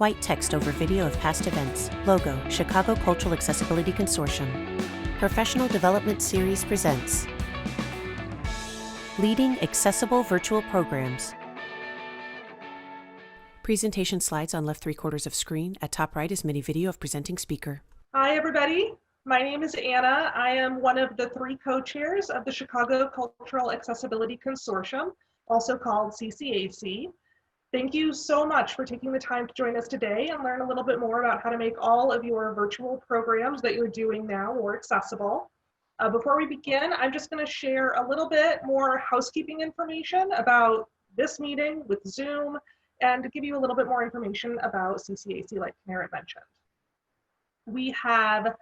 White text over video of past events. Logo, Chicago Cultural Accessibility Consortium. Professional Development Series presents Leading Accessible Virtual Programs. Presentation slides on left 3/4 of screen. At top right is mini video of presenting speaker. Hi, everybody. My name is Anna. I am one of the 3 co-chairs of the Chicago Cultural Accessibility Consortium, also called CCAC. Thank you so much for taking the time to join us today and learn a little bit more about how to make all of your virtual programs that you're doing now more accessible. Before we begin, I'm just going to share a little bit more housekeeping information about this meeting with Zoom and to give you a little bit more information about CCAC, like Karen mentioned. We have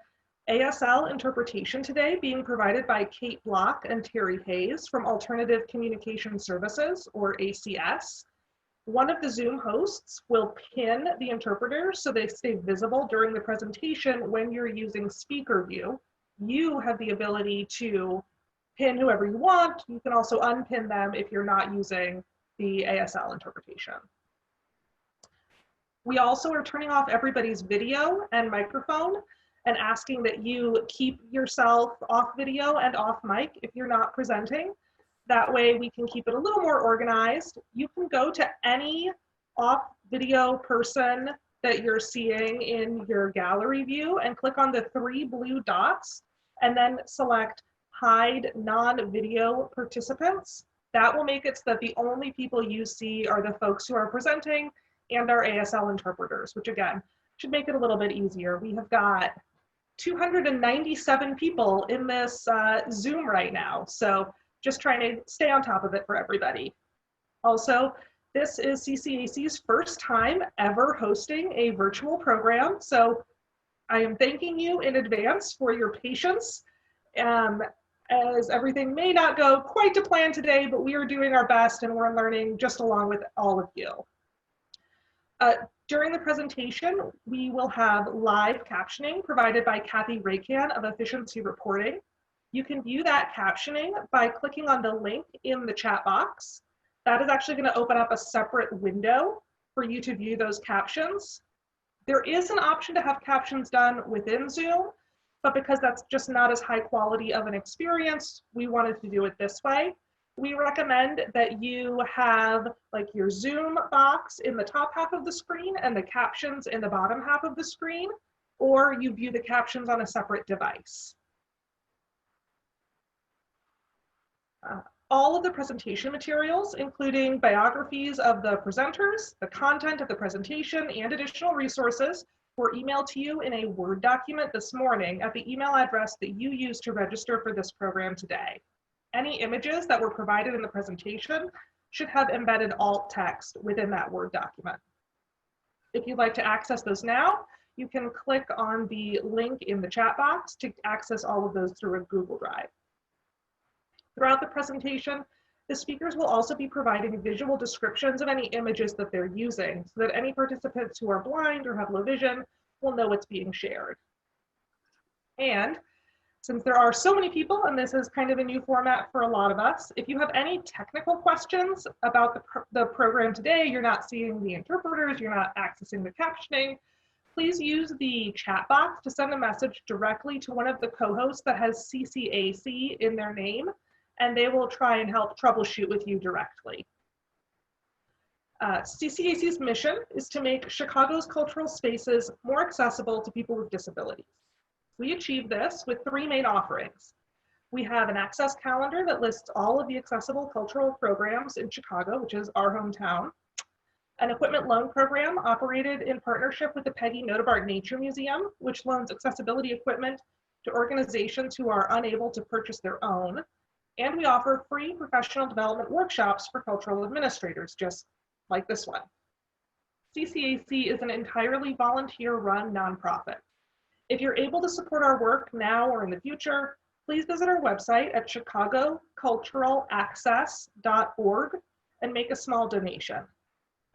ASL interpretation today being provided by Kate Block and Terry Hayes from Alternative Communication Services, or ACS. One of the Zoom hosts will pin the interpreters so they stay visible during the presentation when you're using speaker view. You have the ability to pin whoever you want. You can also unpin them if you're not using the ASL interpretation. We also are turning off everybody's video and microphone and asking that you keep yourself off video and off mic if you're not presenting. That way we can keep it a little more organized. You can go to any off video person that you're seeing in your gallery view and click on the 3 blue dots and then select hide non-video participants. That will make it so that the only people you see are the folks who are presenting and our ASL interpreters, which again, should make it a little bit easier. We have got 297 people in this Zoom right now. So just trying to stay on top of it for everybody. Also, this is CCAC's first time ever hosting a virtual program. So I am thanking you in advance for your patience, as everything may not go quite to plan today, but we are doing our best and we're learning just along with all of you. During the presentation, we will have live captioning provided by Kathy Raycan of Efficiency Reporting. You can view that captioning by clicking on the link in the chat box. That is actually going to open up a separate window for you to view those captions. There is an option to have captions done within Zoom, but because that's just not as high quality of an experience, we wanted to do it this way. We recommend that you have like your Zoom box in the top half of the screen and the captions in the bottom half of the screen, or you view the captions on a separate device. All of the presentation materials, including biographies of the presenters, the content of the presentation, and additional resources, were emailed to you in a Word document this morning at the email address that you used to register for this program today. Any images that were provided in the presentation should have embedded alt text within that Word document. If you'd like to access those now, you can click on the link in the chat box to access all of those through a Google Drive. Throughout the presentation, the speakers will also be providing visual descriptions of any images that they're using so that any participants who are blind or have low vision will know what's being shared. And since there are so many people, and this is kind of a new format for a lot of us, if you have any technical questions about the program today, you're not seeing the interpreters, you're not accessing the captioning, please use the chat box to send a message directly to one of the co-hosts that has CCAC in their name, and they will try and help troubleshoot with you directly. CCAC's mission is to make Chicago's cultural spaces more accessible to people with disabilities. We achieve this with 3 main offerings. We have an access calendar that lists all of the accessible cultural programs in Chicago, which is our hometown. An equipment loan program operated in partnership with the Peggy Notabart Nature Museum, which loans accessibility equipment to organizations who are unable to purchase their own. And we offer free professional development workshops for cultural administrators, just like this one. CCAC is an entirely volunteer-run nonprofit. If you're able to support our work now or in the future, please visit our website at chicagoculturalaccess.org and make a small donation.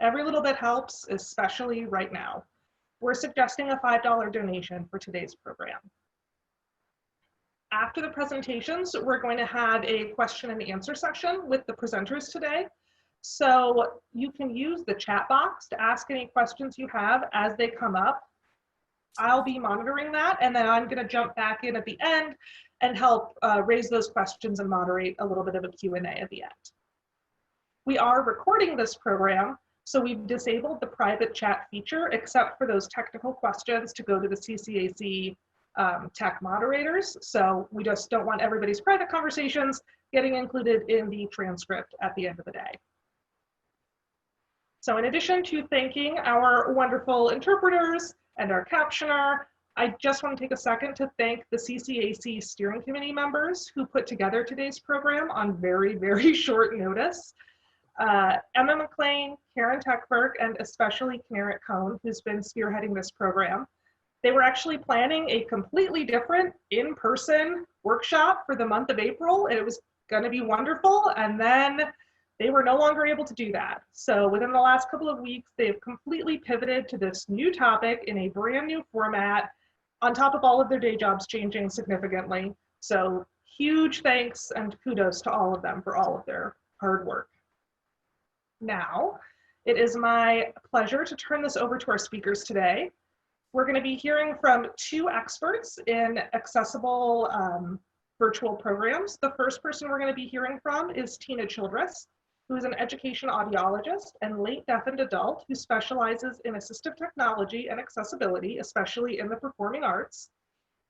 Every little bit helps, especially right now. We're suggesting a $5 donation for today's program. After the presentations, we're going to have a question and answer session with the presenters today. So you can use the chat box to ask any questions you have as they come up. I'll be monitoring that, and then I'm going to jump back in at the end and help raise those questions and moderate a little bit of a Q&A at the end. We are recording this program, so we've disabled the private chat feature, except for those technical questions to go to the CCAC tech moderators. So we just don't want everybody's private conversations getting included in the transcript at the end of the day. So in addition to thanking our wonderful interpreters and our captioner, I just want to take a second to thank the CCAC steering committee members who put together today's program on very, very short notice. Emma McLean, Karen Techberg, and especially Kenneth Cohn, who's been spearheading this program. They were actually planning a completely different in-person workshop for the month of April, and it was going to be wonderful. And then they were no longer able to do that. So within the last couple of weeks, they've completely pivoted to this new topic in a brand new format, on top of all of their day jobs changing significantly. So huge thanks and kudos to all of them for all of their hard work. Now, it is my pleasure to turn this over to our speakers today. We're going to be hearing from two experts in accessible virtual programs. The first person we're going to be hearing from is Tina Childress, who is an education audiologist and late deafened adult who specializes in assistive technology and accessibility, especially in the performing arts.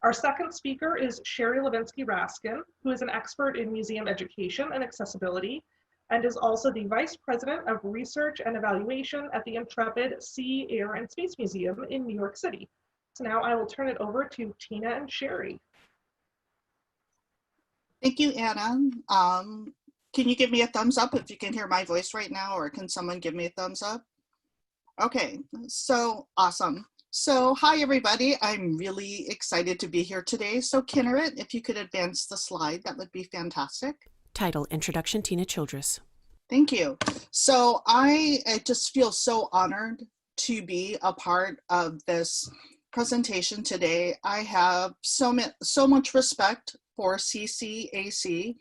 Our second speaker is Sherry Levinsky Raskin, who is an expert in museum education and accessibility, and is also the Vice President of Research and Evaluation at the Intrepid Sea, Air, and Space Museum in New York City. So now I will turn it over to Tina and Sherry. Thank you, Anna. Can you give me a thumbs up if you can hear my voice right now, or can someone give me a thumbs up? Okay, so awesome. So hi, everybody. I'm really excited to be here today. So Kenneth, if you could advance the slide, that would be fantastic. Title, Introduction, Tina Childress. Thank you. So I just feel so honored to be a part of this presentation today. I have so much respect for CCAC.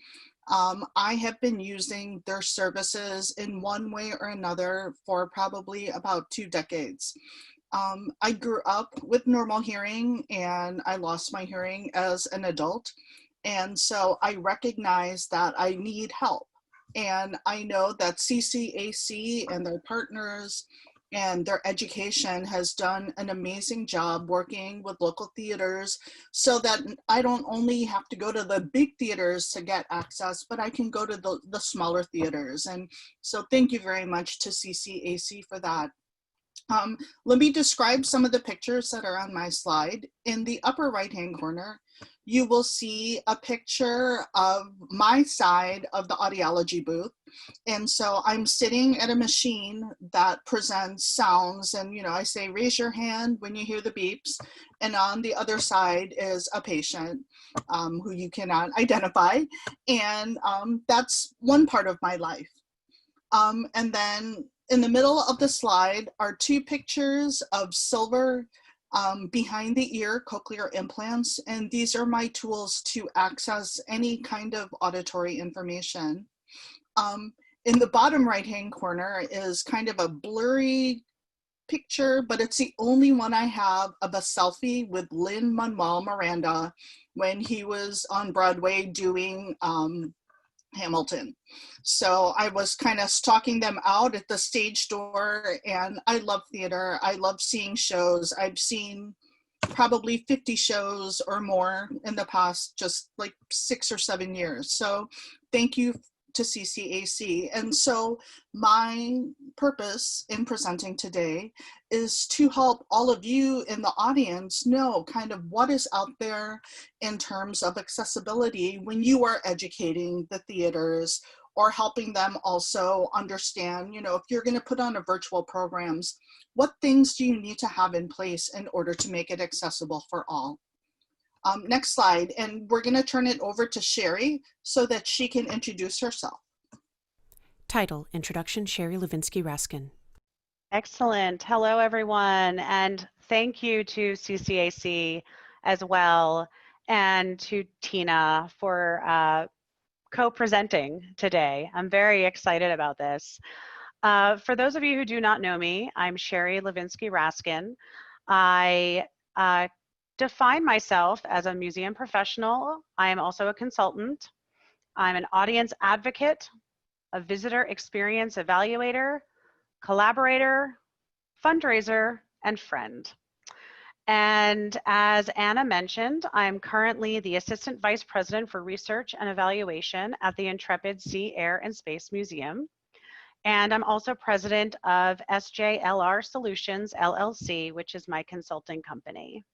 I have been using their services in one way or another for probably about 2 decades. I grew up with normal hearing and I lost my hearing as an adult. And so I recognize that I need help. And I know that CCAC and their partners and their education has done an amazing job working with local theaters so that I don't only have to go to the big theaters to get access, but I can go to the smaller theaters. And so thank you very much to CCAC for that. Let me describe some of the pictures that are on my slide. In the upper right-hand corner, you will see a picture of my side of the audiology booth. And so I'm sitting at a machine that presents sounds, and I say, raise your hand when you hear the beeps. And on the other side is a patient who you cannot identify. And that's one part of my life. And then in the middle of the slide are 2 pictures of silver behind the ear cochlear implants, and these are my tools to access any kind of auditory information. In the bottom right-hand corner is kind of a blurry picture, but it's the only one I have of a selfie with Lin-Manuel Miranda when he was on Broadway doing Hamilton. So I was kind of stalking them out at the stage door, and I love theater. I love seeing shows. I've seen probably 50 shows or more in the past just like 6 or 7 years. So thank you to CCAC. And so my purpose in presenting today is to help all of you in the audience know kind of what is out there in terms of accessibility when you are educating the theaters or helping them also understand, if you're going to put on a virtual programs, what things do you need to have in place in order to make it accessible for all? Next slide, and we're going to turn it over to Sherry so that she can introduce herself. Title, Introduction, Sherry Levinsky Raskin. Excellent. Hello, everyone, and thank you to CCAC as well, and to Tina for co-presenting today. I'm very excited about this. For those of you who do not know me, I'm Sherry Levinsky Raskin. I define myself as a museum professional. I am also a consultant. I'm an audience advocate, a visitor experience evaluator, collaborator, fundraiser, and friend. And as Anna mentioned, I'm currently the Assistant Vice President for Research and Evaluation at the Intrepid Sea, Air, and Space Museum. And I'm also president of SJLR Solutions, LLC, which is my consulting company.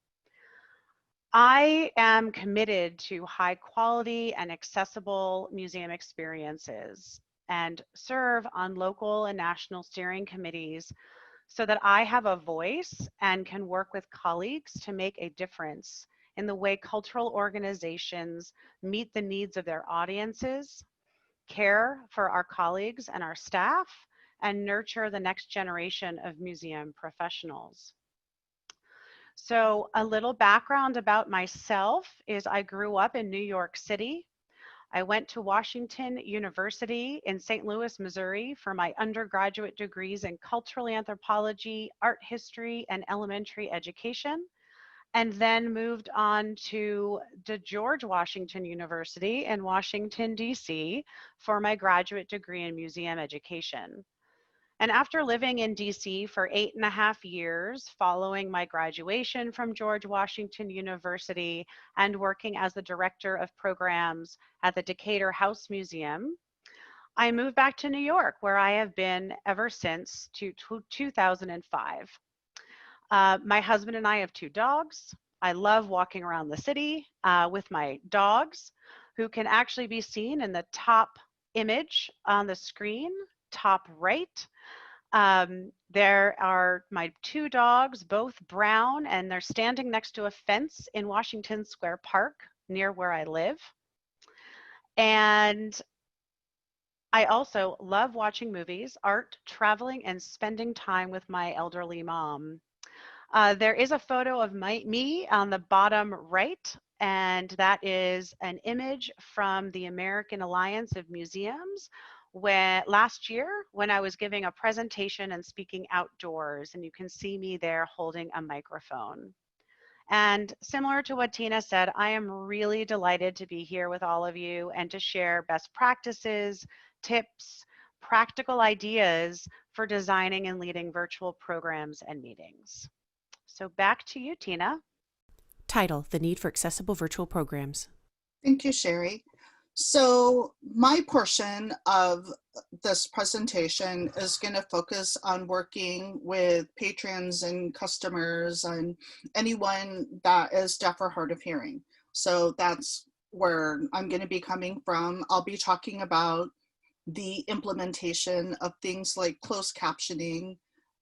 I am committed to high quality and accessible museum experiences and serve on local and national steering committees so that I have a voice and can work with colleagues to make a difference in the way cultural organizations meet the needs of their audiences, care for our colleagues and our staff, and nurture the next generation of museum professionals. So a little background about myself is I grew up in New York City. I went to Washington University in St. Louis, Missouri for my undergraduate degrees in cultural anthropology, art history, and elementary education, and then moved on to the George Washington University in Washington, D.C. for my graduate degree in museum education. And after living in DC for 8.5 years following my graduation from George Washington University and working as the director of programs at the Decatur House Museum, I moved back to New York, where I have been ever since 2005. My husband and I have 2 dogs. I love walking around the city with my dogs, who can actually be seen in the top image on the screen, top right. There are my 2 dogs, both brown, and they're standing next to a fence in Washington Square Park near where I live. And I also love watching movies, art, traveling, and spending time with my elderly mom. There is a photo of me on the bottom right, and that is an image from the American Alliance of Museums last year when I was giving a presentation and speaking outdoors, and you can see me there holding a microphone. And similar to what Tina said, I am really delighted to be here with all of you and to share best practices, tips, practical ideas for designing and leading virtual programs and meetings. So back to you, Tina. Title: The Need for Accessible Virtual Programs. Thank you, Sherry. So my portion of this presentation is going to focus on working with patrons and customers and anyone that is deaf or hard of hearing. So that's where I'm going to be coming from. I'll be talking about the implementation of things like closed captioning,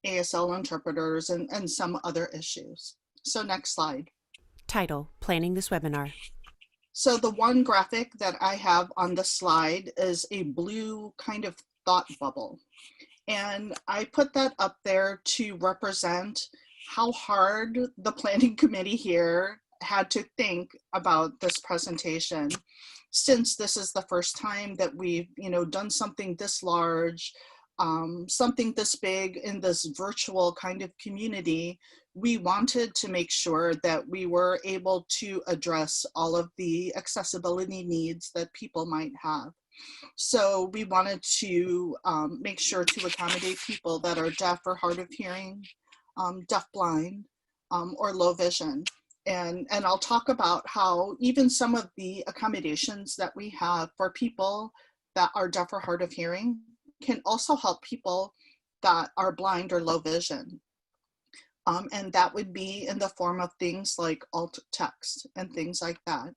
ASL interpreters, and some other issues. So next slide. Title: Planning this webinar. So the one graphic that I have on the slide is a blue kind of thought bubble. And I put that up there to represent how hard the planning committee here had to think about this presentation, since this is the first time that we've done something this large, something this big in this virtual kind of community. We wanted to make sure that we were able to address all of the accessibility needs that people might have. So we wanted to make sure to accommodate people that are deaf or hard of hearing, deafblind, or low vision. And I'll talk about how even some of the accommodations that we have for people that are deaf or hard of hearing can also help people that are blind or low vision. And that would be in the form of things like alt text and things like that.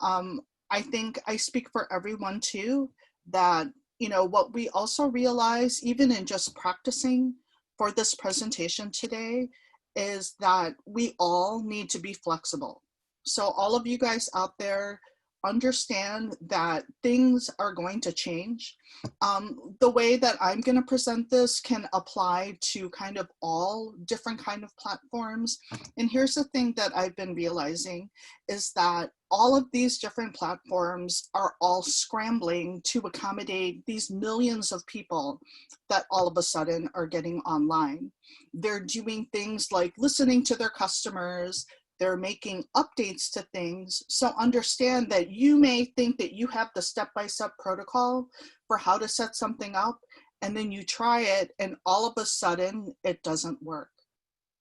I think I speak for everyone too, that, what we also realize, even in just practicing for this presentation today, is that we all need to be flexible. So all of you guys out there, understand that things are going to change. The way that I'm going to present this can apply to kind of all different kind of platforms. And here's the thing that I've been realizing is that all of these different platforms are all scrambling to accommodate these millions of people that all of a sudden are getting online. They're doing things like listening to their customers. They're making updates to things. So understand that you may think that you have the step-by-step protocol for how to set something up, and then you try it and all of a sudden it doesn't work.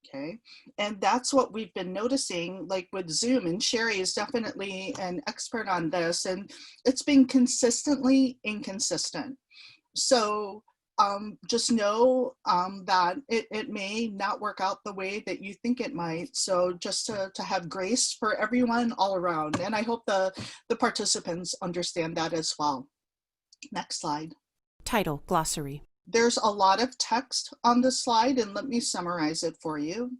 Okay, and that's what we've been noticing, like with Zoom, and Sherry is definitely an expert on this, and it's been consistently inconsistent. So just know that it may not work out the way that you think it might. So just to have grace for everyone all around. And I hope the participants understand that as well. Next slide. Title, glossary. There's a lot of text on this slide, and let me summarize it for you.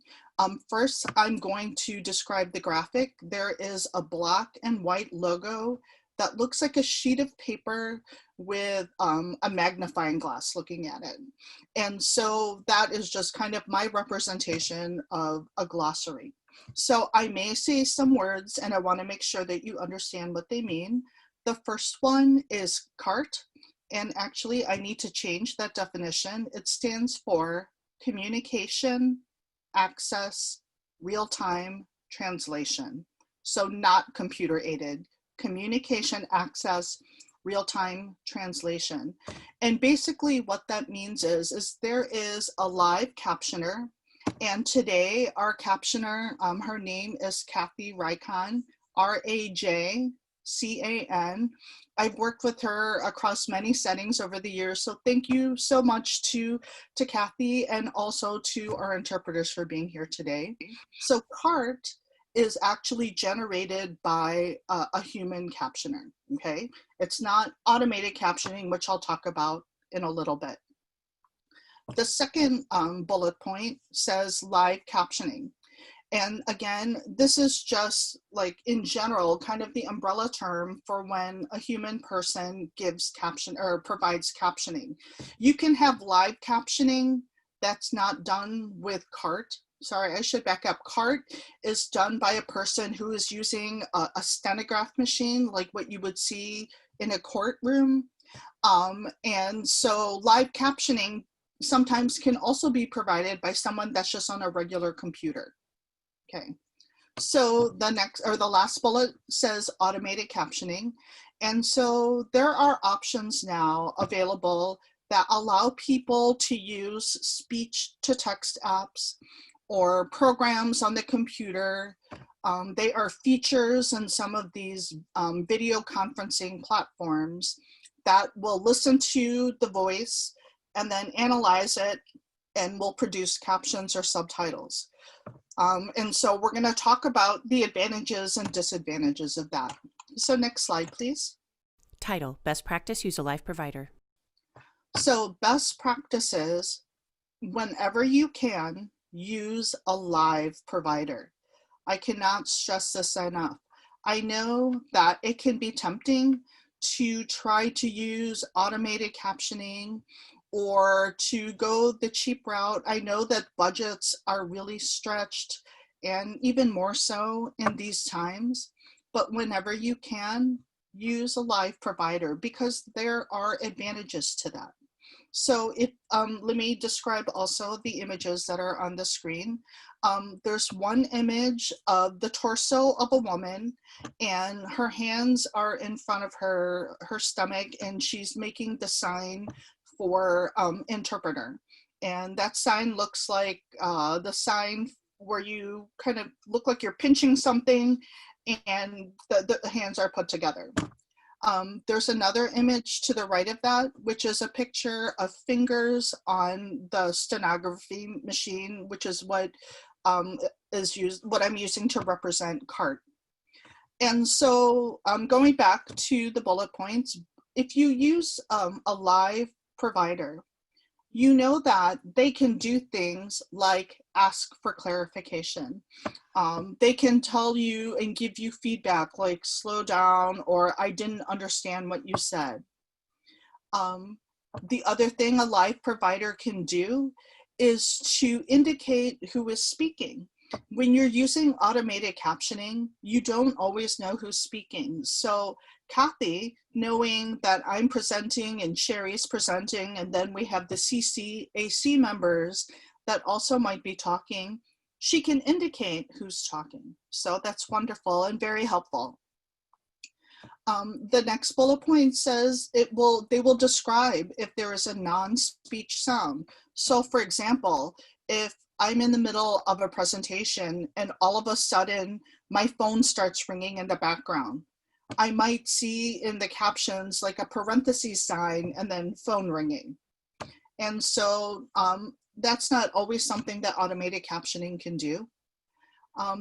First, I'm going to describe the graphic. There is a black and white logo that looks like a sheet of paper with a magnifying glass looking at it. And so that is just kind of my representation of a glossary. So I may say some words and I want to make sure that you understand what they mean. The first one is CART. And actually I need to change that definition. It stands for Communication, Access, Real-Time Translation. So not computer aided. Communication, access, real-time translation. And basically what that means is there is a live captioner, and today our captioner, her name is Kathy Rajcan, R-A-J-C-A-N. I've worked with her across many settings over the years, so thank you so much to Kathy and also to our interpreters for being here today. So CART is actually generated by a human captioner, okay? It's not automated captioning, which I'll talk about in a little bit. The second bullet point says live captioning. And again, this is just like in general, kind of the umbrella term for when a human person gives caption or provides captioning. You can have live captioning that's not done with CART. Sorry, I should back up. CART is done by a person who is using a stenograph machine, like what you would see in a courtroom. And so live captioning sometimes can also be provided by someone that's just on a regular computer. Okay, so the next or the last bullet says automated captioning. And so there are options now available that allow people to use speech to text apps or programs on the computer. They are features in some of these video conferencing platforms that will listen to the voice and then analyze it and will produce captions or subtitles. And so we're going to talk about the advantages and disadvantages of that. So next slide, please. Title, best practice, use a live provider. So best practices, whenever you can, use a live provider. I cannot stress this enough. I know that it can be tempting to try to use automated captioning or to go the cheap route. I know that budgets are really stretched, and even more so in these times, but whenever you can, use a live provider because there are advantages to that. So if, let me describe also the images that are on the screen. There's one image of the torso of a woman, and her hands are in front of her stomach, and she's making the sign for interpreter. And that sign looks like the sign where you kind of look like you're pinching something and the hands are put together. There's another image to the right of that, which is a picture of fingers on the stenography machine, which is what what I'm using to represent CART. And so going back to the bullet points, if you use a live provider, you know that they can do things like ask for clarification. They can tell you and give you feedback like slow down or I didn't understand what you said. The other thing a live provider can do is to indicate who is speaking. When you're using automated captioning, you don't always know who's speaking. So Kathy, knowing that I'm presenting and Sherry's presenting, and then we have the CCAC members that also might be talking, she can indicate who's talking. So that's wonderful and very helpful. The next bullet point says they will describe if there is a non-speech sound. So for example, if I'm in the middle of a presentation and all of a sudden my phone starts ringing in the background, I might see in the captions like a parentheses sign and then phone ringing. And so that's not always something that automated captioning can do.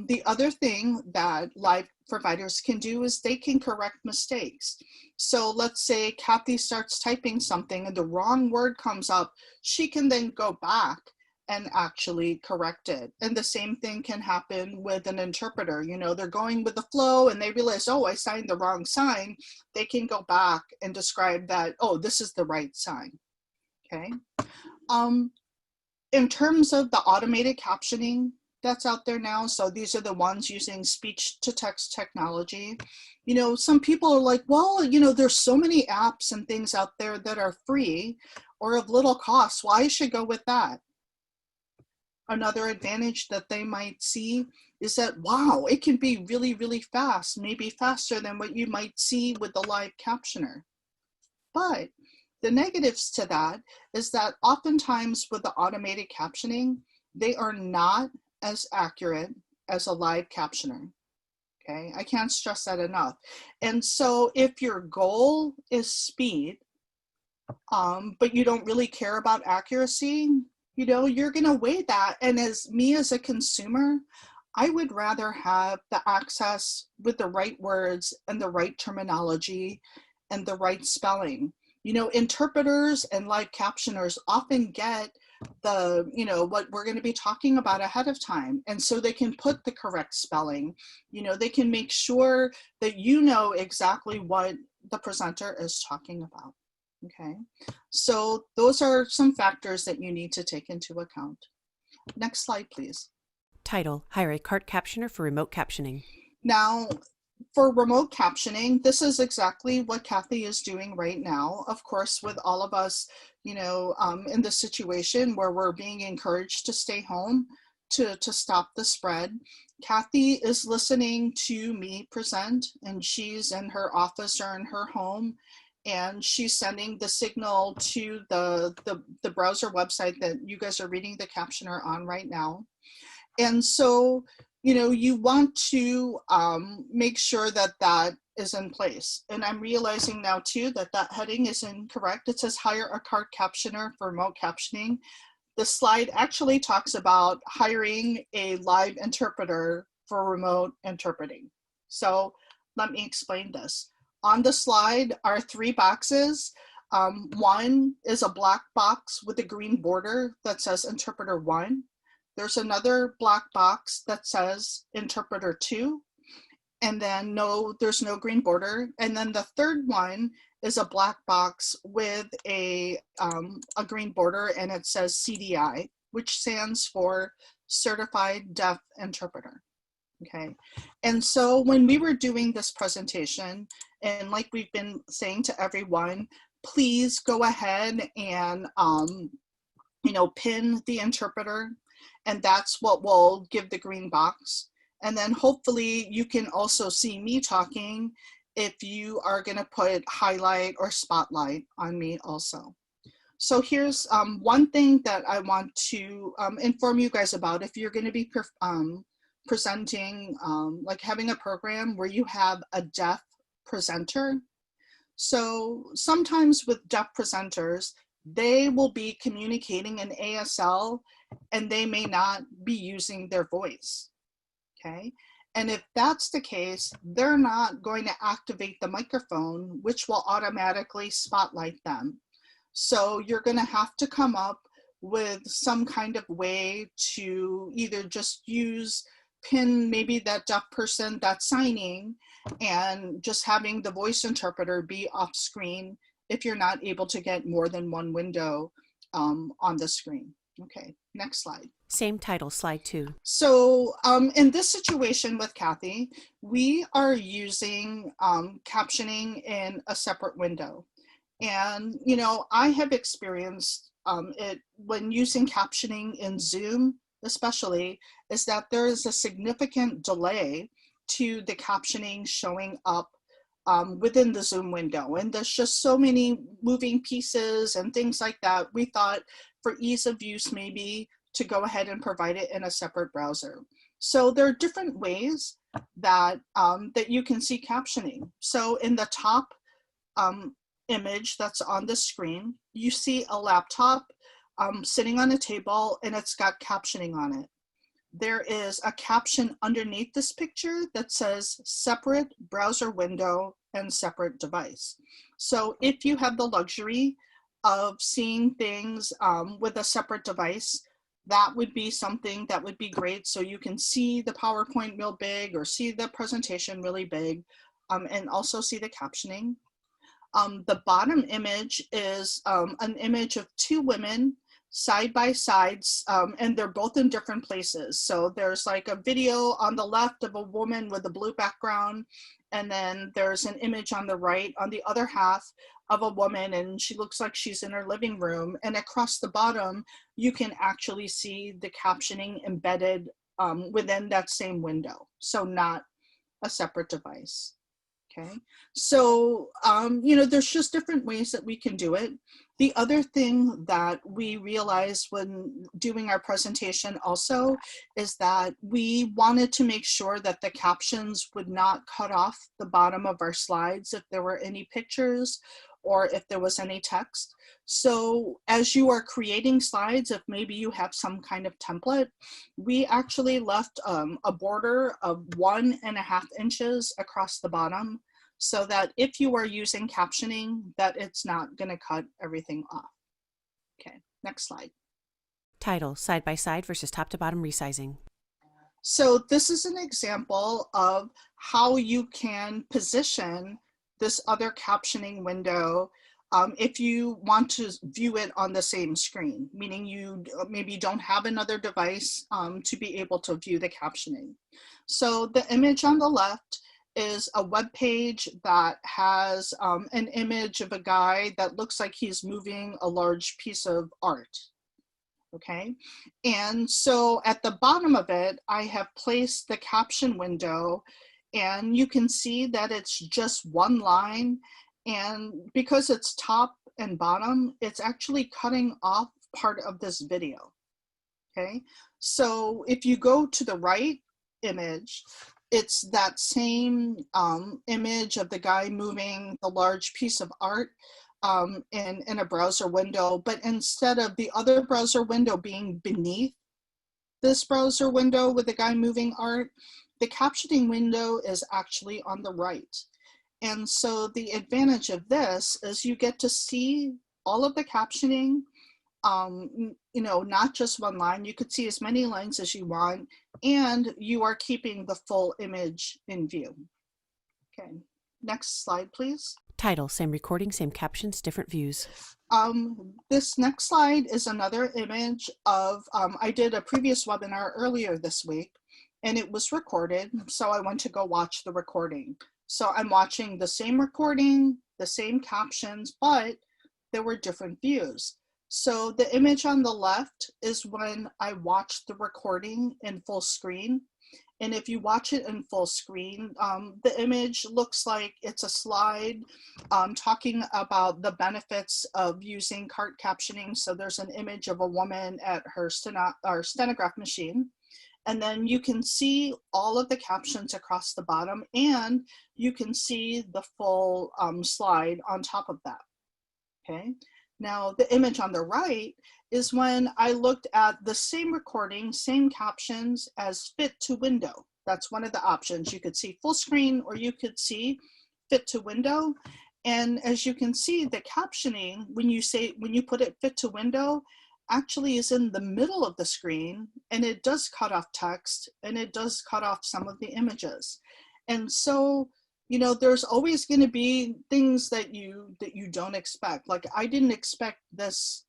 The other thing that live providers can do is they can correct mistakes. So let's say Kathy starts typing something and the wrong word comes up, she can then go back and actually correct it. And the same thing can happen with an interpreter. You know, they're going with the flow and they realize, oh, I signed the wrong sign. They can go back and describe that, oh, this is the right sign, okay? In terms of the automated captioning that's out there now, so these are the ones using speech to text technology. You know, some people are like, well, you know, there's so many apps and things out there that are free or of little cost. Well, I should go with that. Another advantage that they might see is that, wow, it can be really, really fast, maybe faster than what you might see with the live captioner. But the negatives to that is that oftentimes with the automated captioning, they are not as accurate as a live captioner. Okay, I can't stress that enough. And so if your goal is speed, but you don't really care about accuracy, you know, you're going to weigh that. And as a consumer, I would rather have the access with the right words and the right terminology and the right spelling. You know, interpreters and live captioners often get the, you know, what we're going to be talking about ahead of time. And so they can put the correct spelling, you know, they can make sure that you know exactly what the presenter is talking about. Okay, so those are some factors that you need to take into account. Next slide, please. Title: Hire a CART captioner for remote captioning. Now, for remote captioning, this is exactly what Kathy is doing right now. Of course, with all of us, you know, in the situation where we're being encouraged to stay home to stop the spread, Kathy is listening to me present, and she's in her office or in her home, and she's sending the signal to the browser website that you guys are reading the captioner on right now. And so, you know, you want to make sure that that is in place. And I'm realizing now too that that heading is incorrect. It says hire a CART captioner for remote captioning. The slide actually talks about hiring a live interpreter for remote interpreting. So let me explain this. On the slide are 3 boxes. One is a black box with a green border that says interpreter 1. There's another black box that says interpreter 2, and then there's no green border. And then the third one is a black box with a green border, and it says CDI, which stands for Certified Deaf Interpreter. Okay, and so when we were doing this presentation, and like we've been saying to everyone, please go ahead and you know, pin the interpreter, and that's what will give the green box. And then hopefully you can also see me talking if you are going to put highlight or spotlight on me also. So here's one thing that I want to inform you guys about. If you're going to be presenting, like having a program where you have a deaf presenter. So sometimes with deaf presenters, they will be communicating in ASL and they may not be using their voice, okay? And if that's the case, they're not going to activate the microphone, which will automatically spotlight them. So you're going to have to come up with some kind of way to either just pin maybe that deaf person that's signing and just having the voice interpreter be off screen if you're not able to get more than one window on the screen. Okay, next slide. Same title, slide 2. So in this situation with Kathy, we are using captioning in a separate window. And, you know, I have experienced it when using captioning in Zoom, especially, is that there is a significant delay to the captioning showing up within the Zoom window. And there's just so many moving pieces and things like that. We thought for ease of use, maybe to go ahead and provide it in a separate browser. So there are different ways that, that you can see captioning. So in the top image that's on the screen, you see a laptop sitting on a table and it's got captioning on it. There is a caption underneath this picture that says separate browser window and separate device. So if you have the luxury of seeing things with a separate device, that would be something that would be great. So you can see the PowerPoint real big or see the presentation really big and also see the captioning. The bottom image is an image of two women side by sides, and they're both in different places. So there's like a video on the left of a woman with a blue background, and then there's an image on the right on the other half of a woman, and she looks like she's in her living room. And across the bottom, you can actually see the captioning embedded within that same window, so not a separate device. Okay, so, you know, there's just different ways that we can do it. The other thing that we realized when doing our presentation also is that we wanted to make sure that the captions would not cut off the bottom of our slides if there were any pictures or if there was any text. So as you are creating slides, if maybe you have some kind of template, we actually left a border of 1.5 inches across the bottom, so that if you are using captioning, that it's not going to cut everything off. Okay, next slide. Title, side by side versus top to bottom resizing. So this is an example of how you can position this other captioning window if you want to view it on the same screen, meaning you maybe don't have another device to be able to view the captioning. So the image on the left is a web page that has an image of a guy that looks like he's moving a large piece of art. Okay, and so at the bottom of it, I have placed the caption window, and you can see that it's just one line, and because it's top and bottom, it's actually cutting off part of this video. Okay, so if you go to the right image, it's that same image of the guy moving the large piece of art in a browser window, but instead of the other browser window being beneath this browser window with the guy moving art, the captioning window is actually on the right. And so the advantage of this is you get to see all of the captioning, you know, not just one line. You could see as many lines as you want, and you are keeping the full image in view. Okay, next slide, please. Title, same recording, same captions, different views. This next slide is another image of, I did a previous webinar earlier this week, and it was recorded, so I went to go watch the recording. So I'm watching the same recording, the same captions, but there were different views. So the image on the left is when I watched the recording in full screen. And if you watch it in full screen, the image looks like it's a slide talking about the benefits of using cart captioning. So there's an image of a woman at her stenograph machine. And then you can see all of the captions across the bottom, and you can see the full slide on top of that. Okay. Now, the image on the right is when I looked at the same recording, same captions as fit to window. That's one of the options. You could see full screen or you could see fit to window. And as you can see, the captioning, when you put it fit to window, actually is in the middle of the screen, and it does cut off text, and it does cut off some of the images. And so, you know, there's always going to be things that you don't expect. Like, I didn't expect this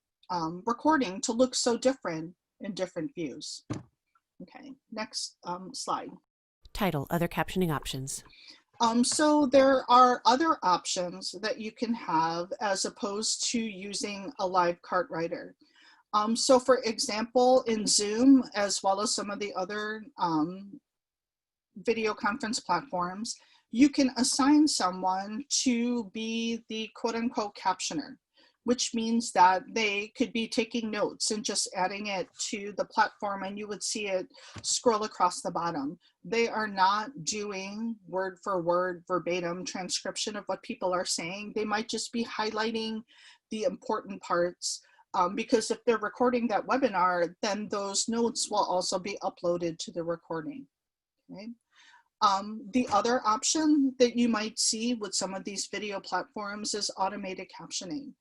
recording to look so different in different views. Okay, next slide. Title, other captioning options. So there are other options that you can have as opposed to using a live Cartwriter. So for example, in Zoom, as well as some of the other video conference platforms, you can assign someone to be the quote unquote captioner, which means that they could be taking notes and just adding it to the platform, and you would see it scroll across the bottom. They are not doing word for word verbatim transcription of what people are saying. They might just be highlighting the important parts, because if they're recording that webinar, then those notes will also be uploaded to the recording. Okay. The other option that you might see with some of these video platforms is automated captioning.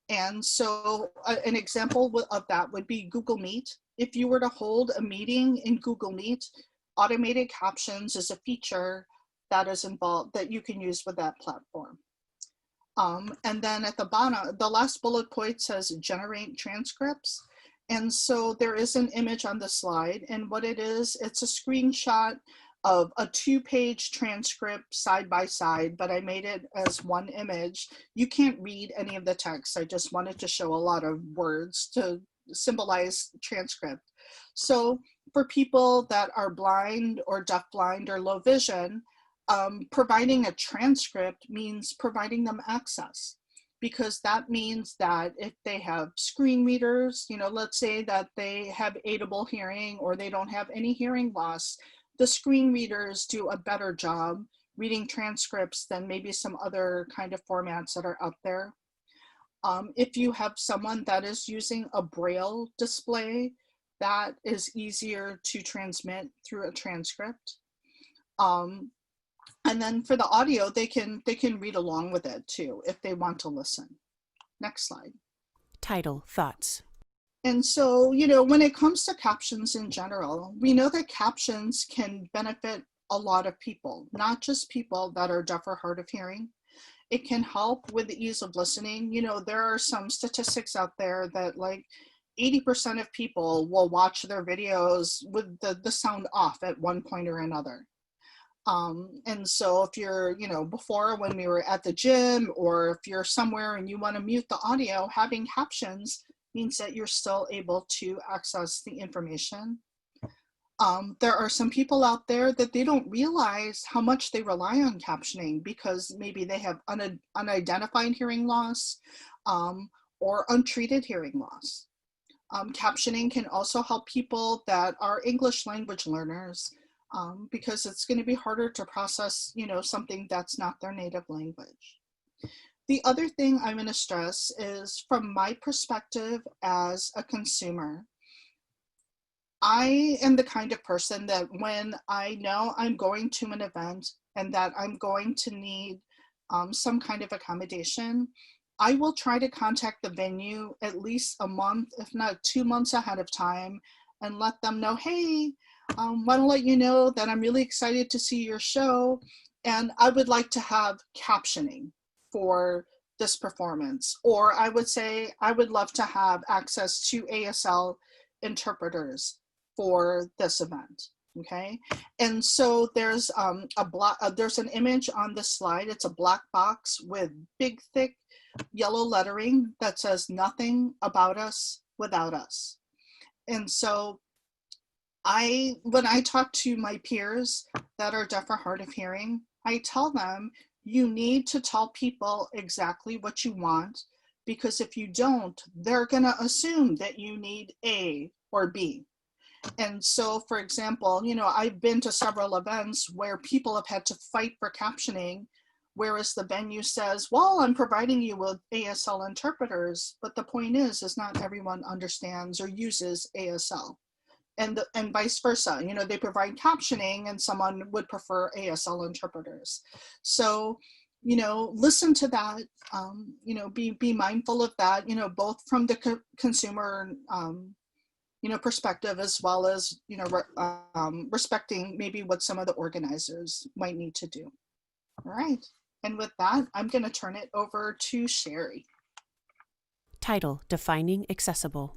And so an example of that would be Google Meet. If you were to hold a meeting in Google Meet, automated captions is a feature that is involved that you can use with that platform. And then at the bottom, the last bullet point says generate transcripts. And so there is an image on the slide, and what it is, it's a screenshot of a 2-page transcript side by side, but I made it as one image. You can't read any of the text. I just wanted to show a lot of words to symbolize transcript. So for people that are blind or deafblind or low vision, providing a transcript means providing them access, because that means that if they have screen readers, you know, let's say that they have aidable hearing or they don't have any hearing loss, the screen readers do a better job reading transcripts than maybe some other kind of formats that are out there. If you have someone that is using a Braille display, that is easier to transmit through a transcript. And then for the audio, they can read along with it too, if they want to listen. Next slide. Title, thoughts. And so, you know, when it comes to captions in general, we know that captions can benefit a lot of people, not just people that are deaf or hard of hearing. It can help with the ease of listening. You know, there are some statistics out there that like 80% of people will watch their videos with the sound off at one point or another. And so if you're, you know, before when we were at the gym, or if you're somewhere and you want to mute the audio, having captions means that you're still able to access the information. There are some people out there that they don't realize how much they rely on captioning because maybe they have unidentified hearing loss or untreated hearing loss. Captioning can also help people that are English language learners because it's going to be harder to process, you know, something that's not their native language. The other thing I'm going to stress is from my perspective as a consumer, I am the kind of person that when I know I'm going to an event and that I'm going to need some kind of accommodation, I will try to contact the venue at least a month, if not 2 months ahead of time, and let them know, hey, want to let you know that I'm really excited to see your show, and I would like to have captioning for this performance. Or I would say I would love to have access to ASL interpreters for this event. Okay, and so there's there's an image on this slide. It's a black box with big, thick yellow lettering that says nothing about us without us. And so when I talk to my peers that are deaf or hard of hearing, I tell them you need to tell people exactly what you want, because if you don't, they're going to assume that you need A or B. And so, for example, you know, I've been to several events where people have had to fight for captioning, whereas the venue says, well, I'm providing you with ASL interpreters, but the point is not everyone understands or uses ASL. And vice versa, you know, they provide captioning and someone would prefer ASL interpreters. So listen to that, be mindful of that, both from the consumer, perspective, as well as, respecting maybe what some of the organizers might need to do. All right. And with that, I'm going to turn it over to Sherry. Title: Defining Accessible.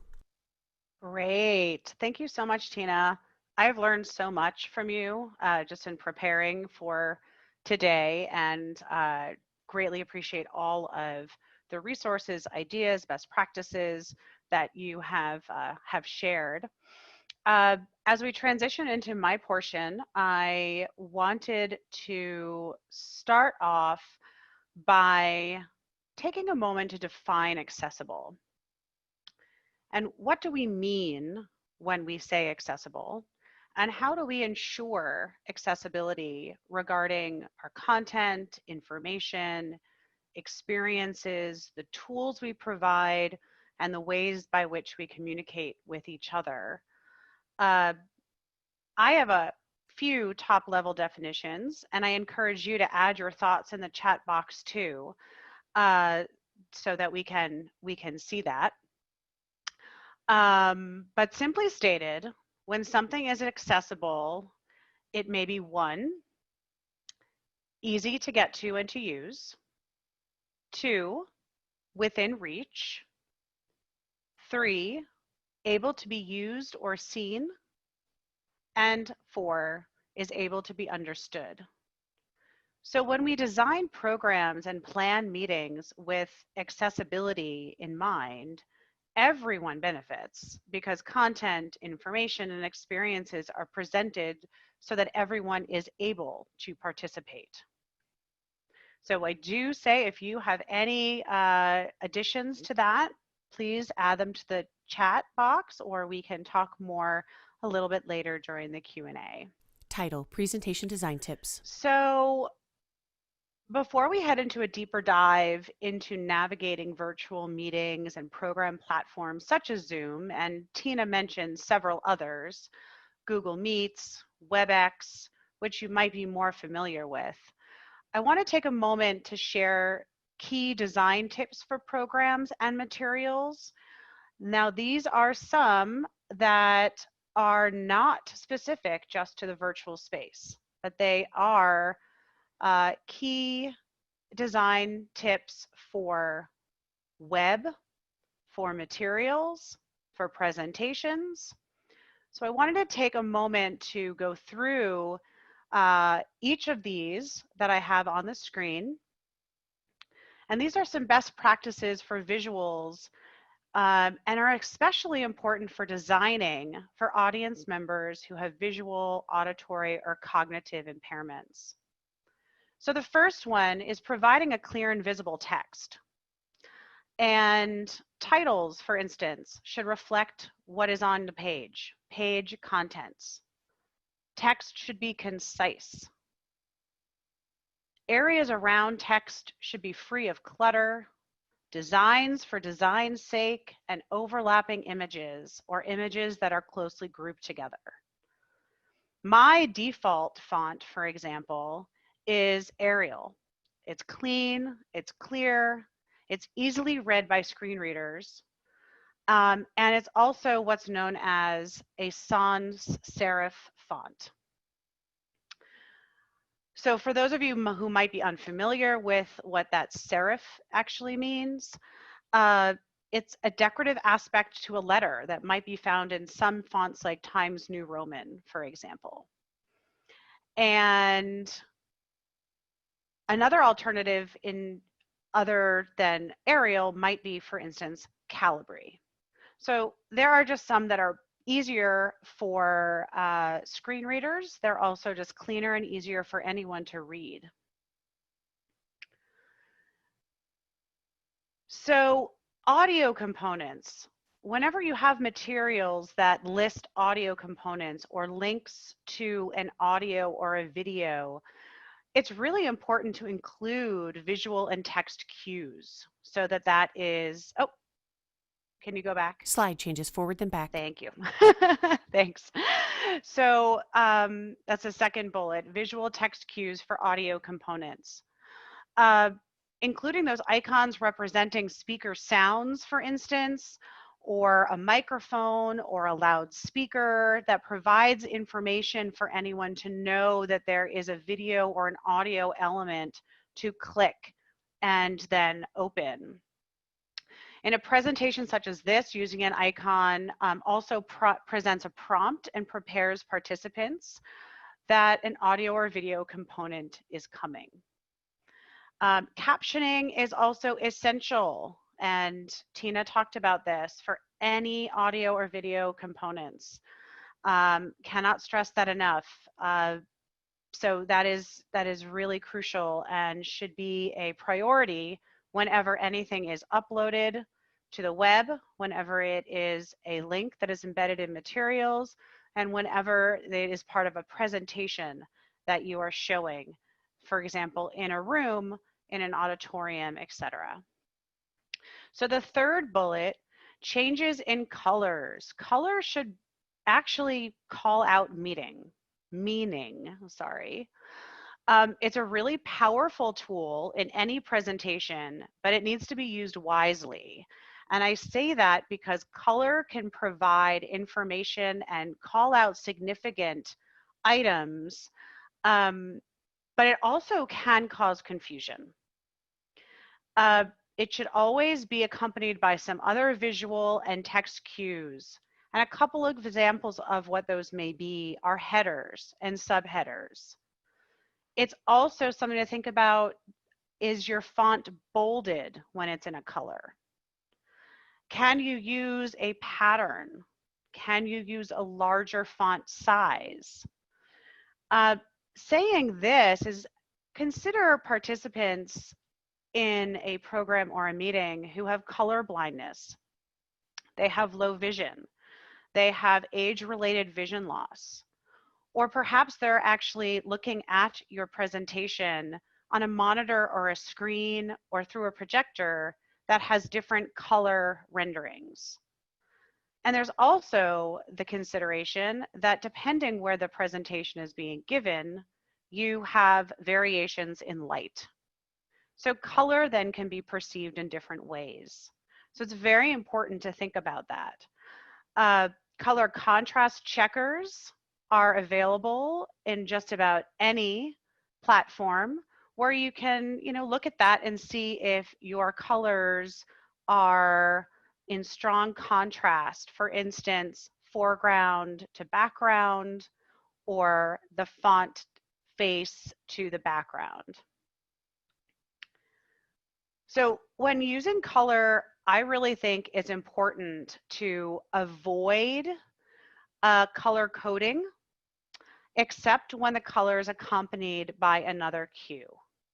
Great. Thank you so much, Tina. I've learned so much from you just in preparing for today, and greatly appreciate all of the resources, ideas, best practices that you have shared. As we transition into my portion, I wanted to start off by taking a moment to define accessible. And what do we mean when we say accessible? And how do we ensure accessibility regarding our content, information, experiences, the tools we provide, and the ways by which we communicate with each other? I have a few top level definitions, and I encourage you to add your thoughts in the chat box too, so that we can see that. But simply stated, when something is accessible, it may be 1, easy to get to and to use, 2, within reach, 3, able to be used or seen, and 4, is able to be understood. So when we design programs and plan meetings with accessibility in mind, everyone benefits because content, information, and experiences are presented so that everyone is able to participate. So I do say, if you have any additions to that, please add them to the chat box, or we can talk more a little bit later during the Q&A. Title: Presentation Design Tips. So before we head into a deeper dive into navigating virtual meetings and program platforms such as Zoom, and Tina mentioned several others, Google Meets, WebEx, which you might be more familiar with, I want to take a moment to share key design tips for programs and materials. Now, these are some that are not specific just to the virtual space, but they are key design tips for web, for materials, for presentations. So I wanted to take a moment to go through each of these that I have on the screen. And these are some best practices for visuals and are especially important for designing for audience members who have visual, auditory, or cognitive impairments. So the first one is providing a clear and visible text. And titles, for instance, should reflect what is on the page contents. Text should be concise. Areas around text should be free of clutter, designs for design's sake, and overlapping images or images that are closely grouped together. My default font, for example, is Arial. It's clean, it's clear, it's easily read by screen readers, and it's also what's known as a sans serif font. So for those of you who might be unfamiliar with what that serif actually means, it's a decorative aspect to a letter that might be found in some fonts like Times New Roman, for example. And another alternative other than Arial might be, for instance, Calibri. So there are just some that are easier for screen readers. They're also just cleaner and easier for anyone to read. So audio components. Whenever you have materials that list audio components or links to an audio or a video, it's really important to include visual and text cues so that is, oh, can you go back? Slide changes forward then back. Thank you. Thanks. So that's the second bullet, visual text cues for audio components. including those icons representing speaker sounds, for instance, or a microphone or a loudspeaker that provides information for anyone to know that there is a video or an audio element to click and then open. In a presentation such as this, using an icon also presents a prompt and prepares participants that an audio or video component is coming. Captioning is also essential, and Tina talked about this for any audio or video components. Cannot stress that enough. So that is really crucial and should be a priority whenever anything is uploaded to the web, whenever it is a link that is embedded in materials, and whenever it is part of a presentation that you are showing, for example, in a room, in an auditorium, etc. So the third bullet, changes in colors. Color should actually call out meaning. It's a really powerful tool in any presentation, but it needs to be used wisely. And I say that because color can provide information and call out significant items, but it also can cause confusion. It should always be accompanied by some other visual and text cues. And a couple of examples of what those may be are headers and subheaders. It's also something to think about, is your font bolded when it's in a color? Can you use a pattern? Can you use a larger font size? Saying this is, consider participants in a program or a meeting who have color blindness. They have low vision. They have age-related vision loss. Or perhaps they're actually looking at your presentation on a monitor or a screen or through a projector that has different color renderings. And there's also the consideration that depending where the presentation is being given, you have variations in light. So color then can be perceived in different ways. So it's very important to think about that. Color contrast checkers are available in just about any platform where you can, look at that and see if your colors are in strong contrast. For instance, foreground to background, or the font face to the background. So when using color, I really think it's important to avoid color coding, except when the color is accompanied by another cue,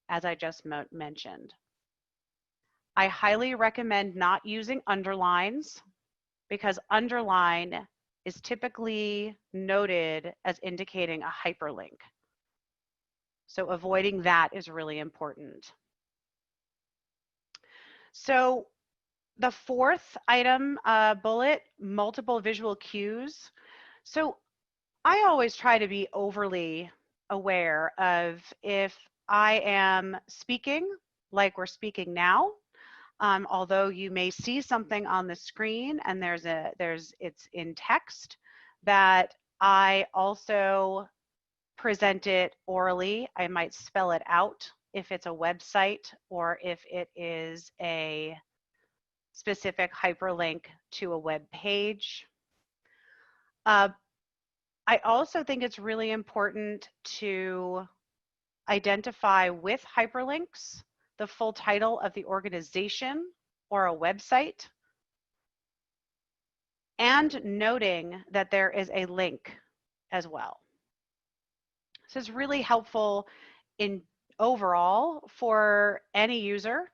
as I just mentioned. I highly recommend not using underlines, because underline is typically noted as indicating a hyperlink. So avoiding that is really important. So the fourth item, bullet, multiple visual cues. So I always try to be overly aware of, if I am speaking like we're speaking now, although you may see something on the screen and it's in text, that I also present it orally. I might spell it out if it's a website or if it is a specific hyperlink to a web page. I also think it's really important to identify with hyperlinks the full title of the organization or a website, and noting that there is a link as well. This is really helpful in overall for any user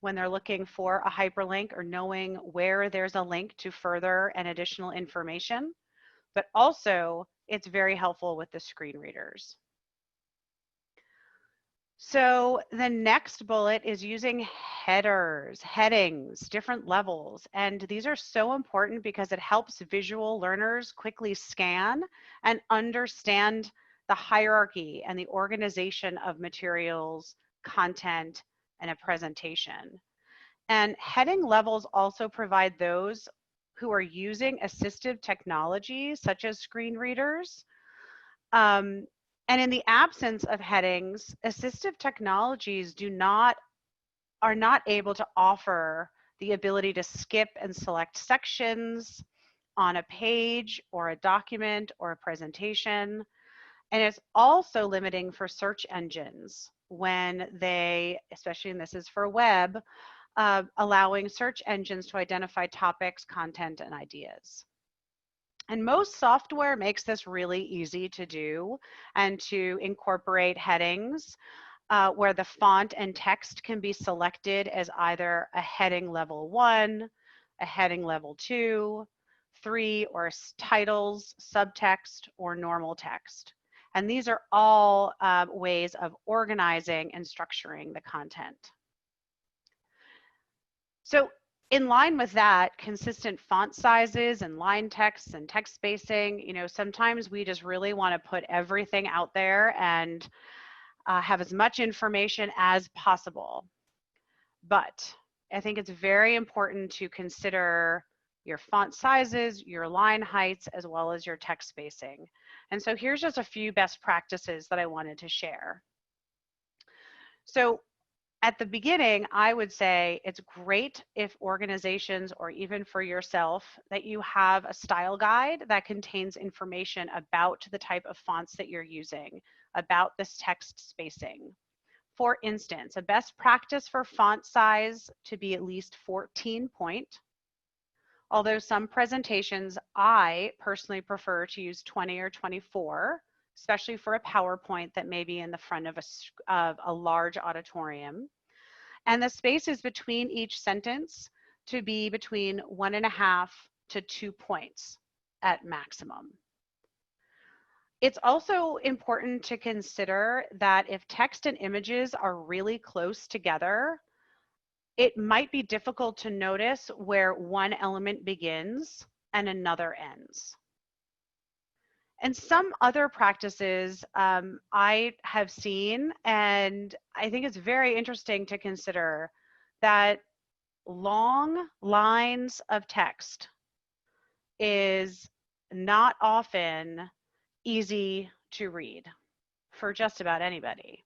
when they're looking for a hyperlink or knowing where there's a link to further and additional information, but also it's very helpful with the screen readers. So the next bullet is using headers, headings, different levels. And these are so important because it helps visual learners quickly scan and understand the hierarchy and the organization of materials content, and a presentation. And heading levels also provide those who are using assistive technology, such as screen readers. And in the absence of headings, assistive technologies are not able to offer the ability to skip and select sections on a page or a document or a presentation. And it's also limiting for search engines when they, especially, and this is for web, allowing search engines to identify topics, content, and ideas. And most software makes this really easy to do and to incorporate headings where the font and text can be selected as either a heading level 1, a heading level 2, 3, or titles, subtext, or normal text. And these are all ways of organizing and structuring the content. So in line with that, consistent font sizes and line texts and text spacing, you know, sometimes we just really want to put everything out there and have as much information as possible. But I think it's very important to consider your font sizes, your line heights, as well as your text spacing. And so here's just a few best practices that I wanted to share. So at the beginning, I would say it's great if organizations, or even for yourself, that you have a style guide that contains information about the type of fonts that you're using, about this text spacing. For instance, a best practice for font size to be at least 14 point. Although some presentations, I personally prefer to use 20 or 24, especially for a PowerPoint that may be in the front of a large auditorium. And the spaces between each sentence to be between 1.5 to 2 points at maximum. It's also important to consider that if text and images are really close together, it might be difficult to notice where one element begins and another ends. And some other practices I have seen, and I think it's very interesting to consider, that long lines of text is not often easy to read for just about anybody.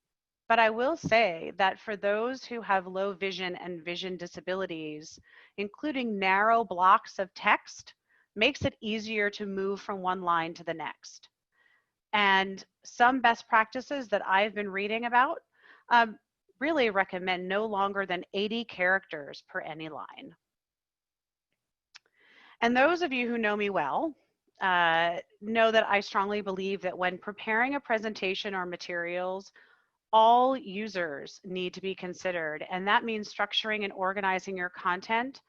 But I will say that for those who have low vision and vision disabilities, including narrow blocks of text makes it easier to move from one line to the next. And some best practices that I've been reading about really recommend no longer than 80 characters per any line. And those of you who know me well know that I strongly believe that when preparing a presentation or materials, all users need to be considered. And that means structuring and organizing your content,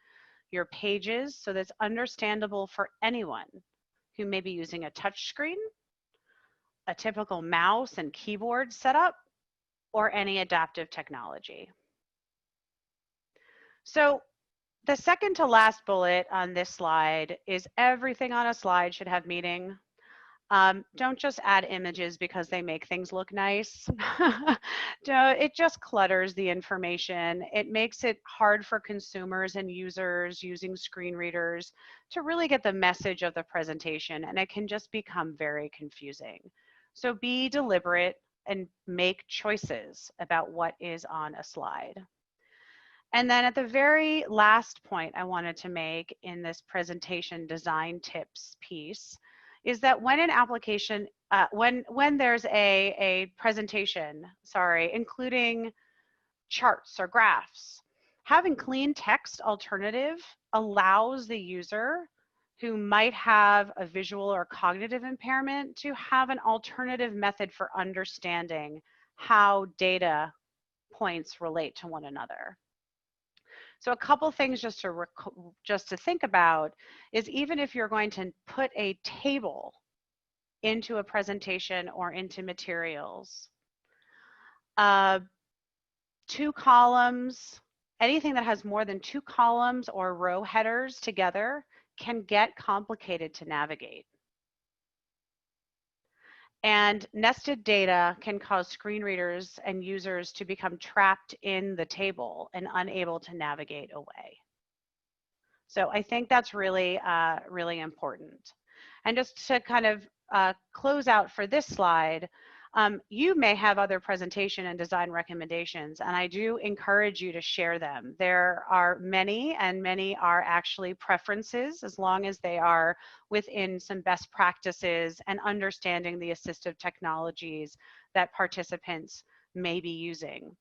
your pages, so that's understandable for anyone who may be using a touch screen, a typical mouse and keyboard setup, or any adaptive technology. So the second to last bullet on this slide is everything on a slide should have meaning. Don't just add images because they make things look nice. It just clutters the information. It makes it hard for consumers and users using screen readers to really get the message of the presentation, and it can just become very confusing. So be deliberate and make choices about what is on a slide. And then at the very last point I wanted to make in this presentation design tips piece is that when an application, when there's a presentation, including charts or graphs, having clean text alternative allows the user who might have a visual or cognitive impairment to have an alternative method for understanding how data points relate to one another. So a couple things just to think about is, even if you're going to put a table into a presentation or into materials, 2 columns, anything that has more than 2 columns or row headers together can get complicated to navigate. And nested data can cause screen readers and users to become trapped in the table and unable to navigate away. So I think that's really, really important. And just to kind of close out for this slide, you may have other presentation and design recommendations, and I do encourage you to share them. There are many, and many are actually preferences, as long as they are within some best practices and understanding the assistive technologies that participants may be using.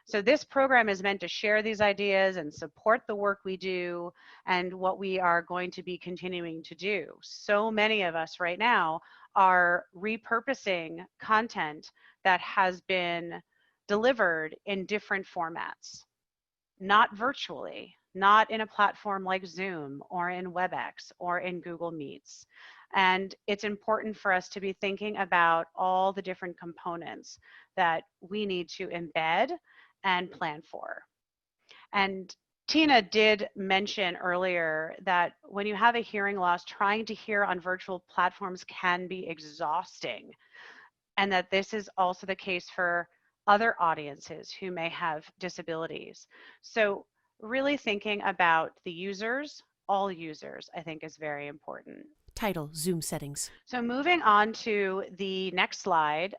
So this program is meant to share these ideas and support the work we do and what we are going to be continuing to do. So many of us right now are repurposing content that has been delivered in different formats, not virtually, not in a platform like Zoom or in WebEx or in Google Meets. And it's important for us to be thinking about all the different components that we need to embed and plan for. And Tina did mention earlier that when you have a hearing loss, trying to hear on virtual platforms can be exhausting, and that this is also the case for other audiences who may have disabilities. So really thinking about the users, all users, I think is very important. Title, Zoom settings. So moving on to the next slide.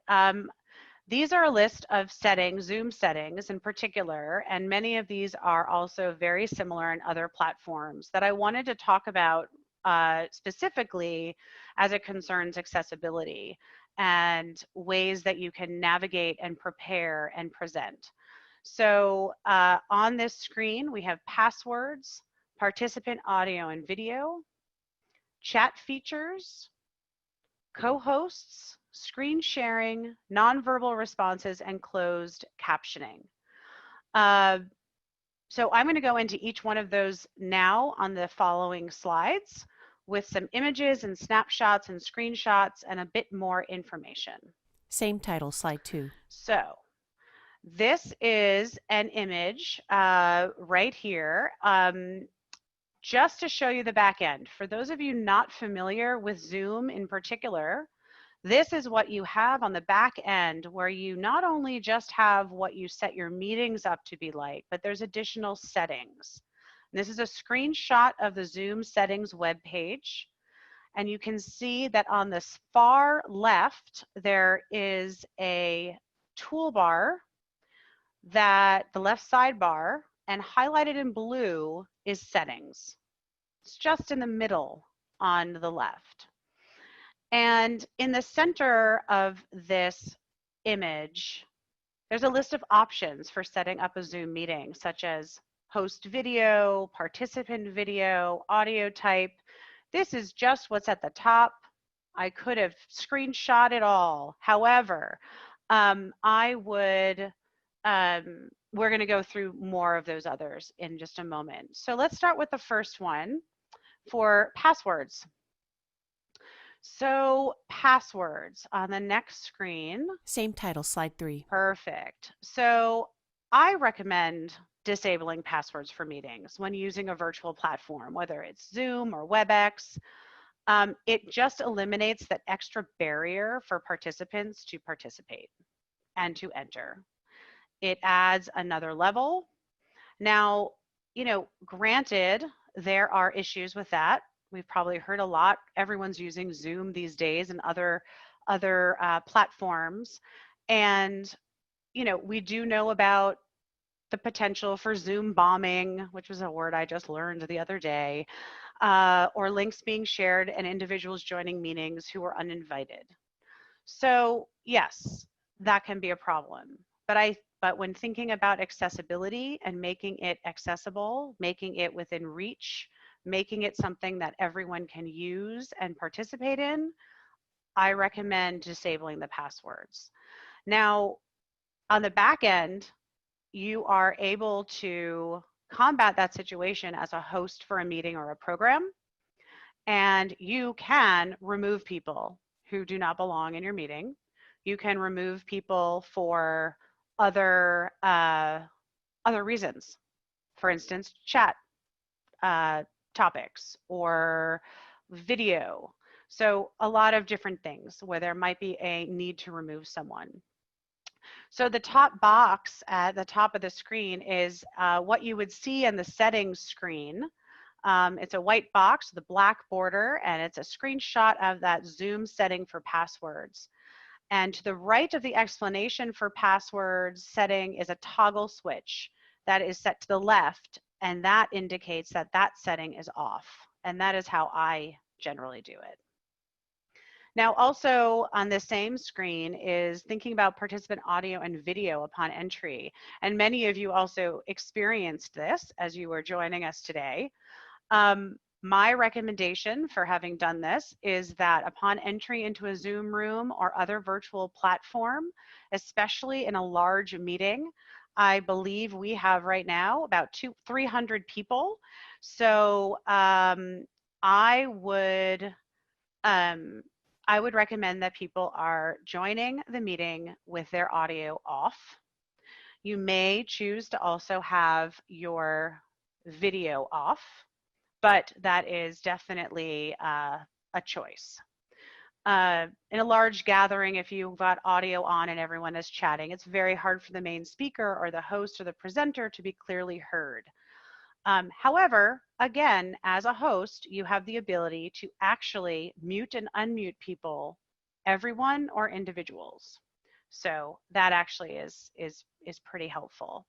These are a list of settings, Zoom settings in particular, and many of these are also very similar in other platforms that I wanted to talk about specifically as it concerns accessibility and ways that you can navigate and prepare and present. So on this screen, we have passwords, participant audio and video, chat features, co-hosts, screen sharing, nonverbal responses, and closed captioning. So I'm going to go into each one of those now on the following slides with some images and snapshots and screenshots and a bit more information. Same title, slide 2. So this is an image right here. Just to show you the back end. For those of you not familiar with Zoom in particular, this is what you have on the back end, where you not only just have what you set your meetings up to be like, but there's additional settings. And this is a screenshot of the Zoom settings webpage. And you can see that on the far left, there is a toolbar, that the left sidebar, and highlighted in blue is settings. It's just in the middle on the left. And in the center of this image, there's a list of options for setting up a Zoom meeting, such as host video, participant video, audio type. This is just what's at the top. I could have screenshot it all. However, we're going to go through more of those others in just a moment. So let's start with the first one for passwords. So passwords on the next screen. Same title, slide 3. Perfect. So I recommend disabling passwords for meetings when using a virtual platform, whether it's Zoom or WebEx. It just eliminates that extra barrier for participants to participate and to enter. It adds another level. Now, granted, there are issues with that. We've probably heard a lot. Everyone's using Zoom these days and other platforms. And, we do know about the potential for Zoom bombing, which was a word I just learned the other day, or links being shared and individuals joining meetings who are uninvited. So yes, that can be a problem. But when thinking about accessibility and making it accessible, making it within reach, making it something that everyone can use and participate in, I recommend disabling the passwords. Now, on the back end, you are able to combat that situation as a host for a meeting or a program, and you can remove people who do not belong in your meeting. You can remove people for other reasons. For instance, chat topics or video. So a lot of different things where there might be a need to remove someone. So the top box at the top of the screen is what you would see in the settings screen. It's a white box with a black border, and it's a screenshot of that Zoom setting for passwords. And to the right of the explanation for passwords setting is a toggle switch that is set to the left, and that indicates that that setting is off. And that is how I generally do it. Now, also on the same screen is thinking about participant audio and video upon entry. And many of you also experienced this as you were joining us today. My recommendation for having done this is that upon entry into a Zoom room or other virtual platform, especially in a large meeting, I believe we have right now about 300 people. So I would recommend that people are joining the meeting with their audio off. You may choose to also have your video off, but that is definitely a choice. In a large gathering, if you've got audio on and everyone is chatting, it's very hard for the main speaker or the host or the presenter to be clearly heard. However, again, as a host, you have the ability to actually mute and unmute people, everyone or individuals. So that actually is pretty helpful.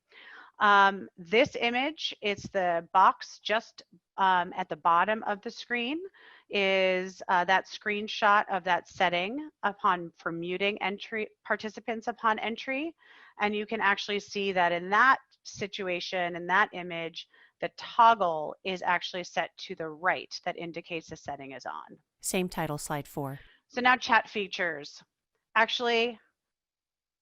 This image, it's the box just at the bottom of the screen, is that screenshot of that setting for muting participants upon entry. And you can actually see that in that situation, in that image, the toggle is actually set to the right that indicates the setting is on. Same title, slide 4. So now chat features. Actually,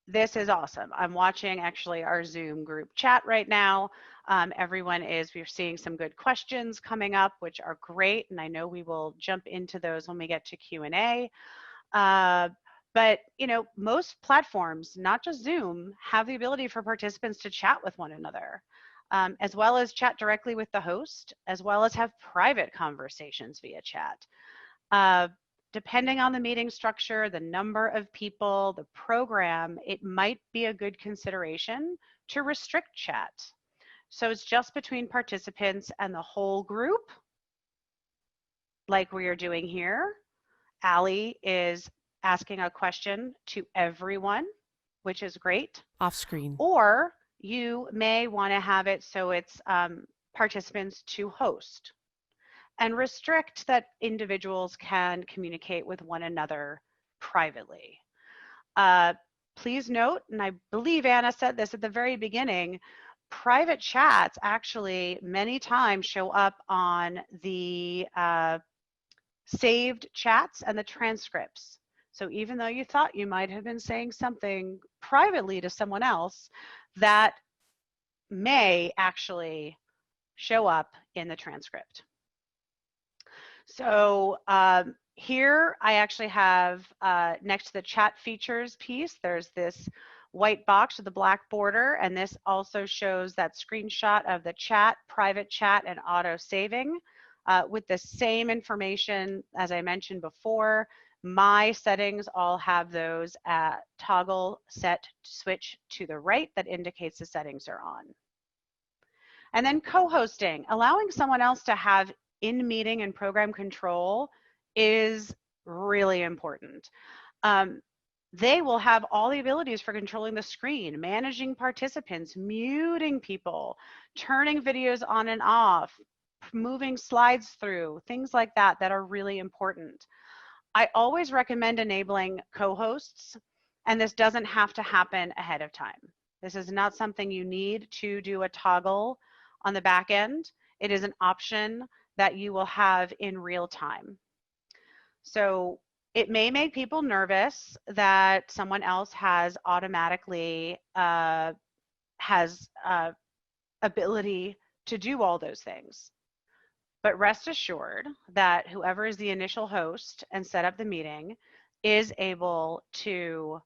this is awesome. I'm watching actually our Zoom group chat right now. We're seeing some good questions coming up, which are great. And I know we will jump into those when we get to Q&A. But most platforms, not just Zoom, have the ability for participants to chat with one another. As well as chat directly with the host, as well as have private conversations via chat. Depending on the meeting structure, the number of people, the program, it might be a good consideration to restrict chat. So it's just between participants and the whole group, like we are doing here. Allie is asking a question to everyone, which is great. Off screen. Or you may want to have it so it's participants to host and restrict that individuals can communicate with one another privately. Please note, and I believe Anna said this at the very beginning, private chats actually many times show up on the saved chats and the transcripts. So even though you thought you might have been saying something privately to someone else, that may actually show up in the transcript. So here I actually have next to the chat features piece, there's this white box with a black border, and this also shows that screenshot of the chat, private chat, and auto saving with the same information as I mentioned before. My settings all have those toggle set switch to the right that indicates the settings are on. And then co-hosting, allowing someone else to have in-meeting and program control is really important. They will have all the abilities for controlling the screen, managing participants, muting people, turning videos on and off, moving slides through, things like that that are really important. I always recommend enabling co-hosts, and this doesn't have to happen ahead of time. This is not something you need to do a toggle on the back end. It is an option that you will have in real time. So it may make people nervous that someone else has automatically ability to do all those things. But rest assured that whoever is the initial host and set up the meeting is able to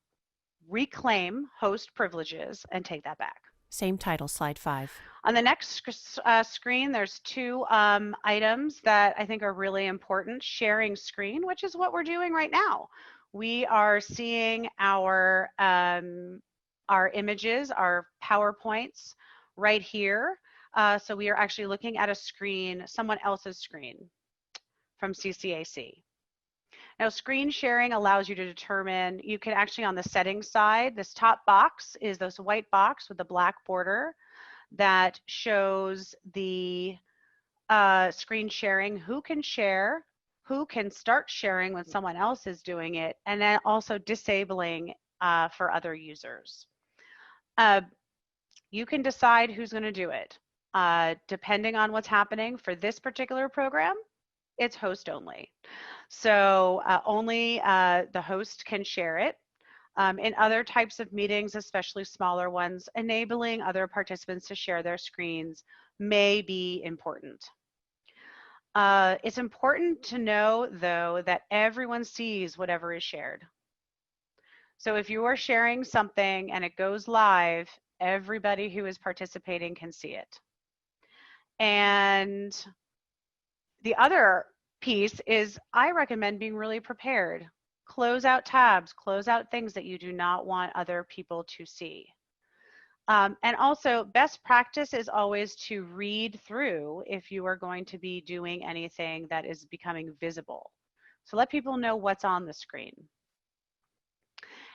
reclaim host privileges and take that back. Same title, slide 5. On the next screen, there's two items that I think are really important. Sharing screen, which is what we're doing right now. We are seeing our images, our PowerPoints right here. So we are actually looking at a screen, someone else's screen from CCAC. Now, screen sharing allows you to determine, you can actually on the settings side, this top box is this white box with the black border that shows the screen sharing, who can share, who can start sharing when someone else is doing it, and then also disabling for other users. You can decide who's going to do it. Depending on what's happening for this particular program, it's host only. So only the host can share it. In other types of meetings, especially smaller ones, enabling other participants to share their screens may be important. It's important to know, though, that everyone sees whatever is shared. So if you are sharing something and it goes live, everybody who is participating can see it. And the other piece is I recommend being really prepared. Close out tabs, close out things that you do not want other people to see. And also, best practice is always to read through if you are going to be doing anything that is becoming visible. So let people know what's on the screen.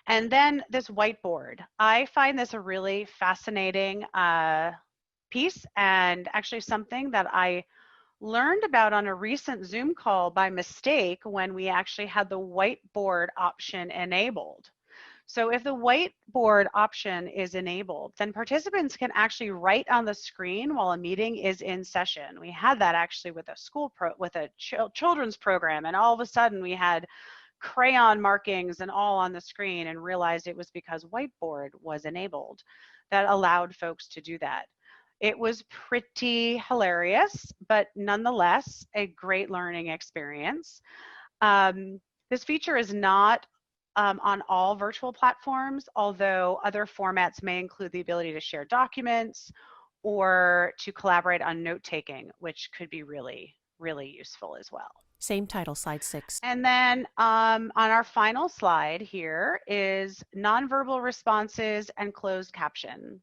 And then this whiteboard. I find this a really fascinating piece, and actually something that I learned about on a recent Zoom call by mistake when we actually had the whiteboard option enabled. So if the whiteboard option is enabled, then participants can actually write on the screen while a meeting is in session. We had that actually with a children's program, and all of a sudden we had crayon markings and all on the screen, and realized it was because whiteboard was enabled that allowed folks to do that. It was pretty hilarious, but nonetheless, a great learning experience. This feature is not on all virtual platforms, although other formats may include the ability to share documents or to collaborate on note-taking, which could be really, really useful as well. Same title, slide 6. And then on our final slide here is nonverbal responses and closed caption.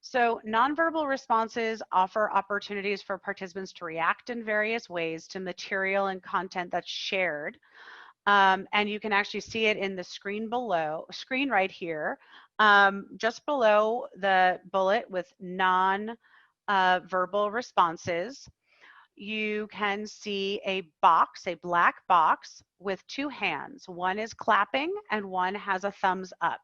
So nonverbal responses offer opportunities for participants to react in various ways to material and content that's shared. And you can actually see it in the screen right here, just below the bullet with non-verbal responses. You can see a box, a black box with two hands. One is clapping and one has a thumbs up.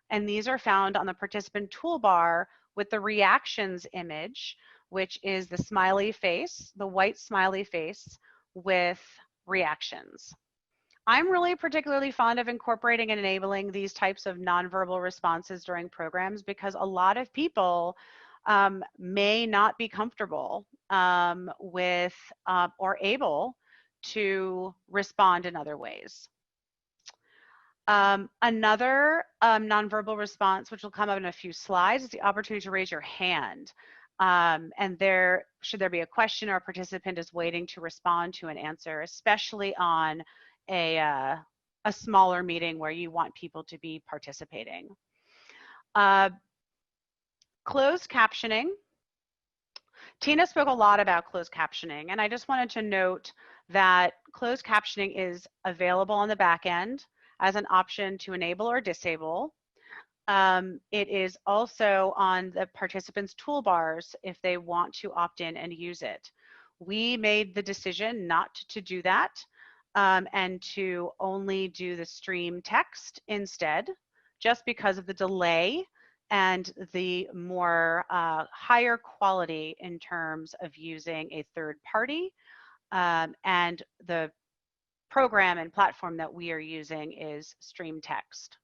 And these are found on the participant toolbar with the reactions image, which is the smiley face, the white smiley face with reactions. I'm really particularly fond of incorporating and enabling these types of nonverbal responses during programs because a lot of people may not be comfortable with or able to respond in other ways. Another nonverbal response, which will come up in a few slides, is the opportunity to raise your hand. And should there be a question or a participant is waiting to respond to an answer, especially on a smaller meeting where you want people to be participating. Closed captioning. Tina spoke a lot about closed captioning, and I just wanted to note that closed captioning is available on the back end as an option to enable or disable. It is also on the participants' toolbars if they want to opt in and use it. We made the decision not to do that and to only do the stream text instead, just because of the delay and the more higher quality in terms of using a third party, and the program and platform that we are using is Stream Text.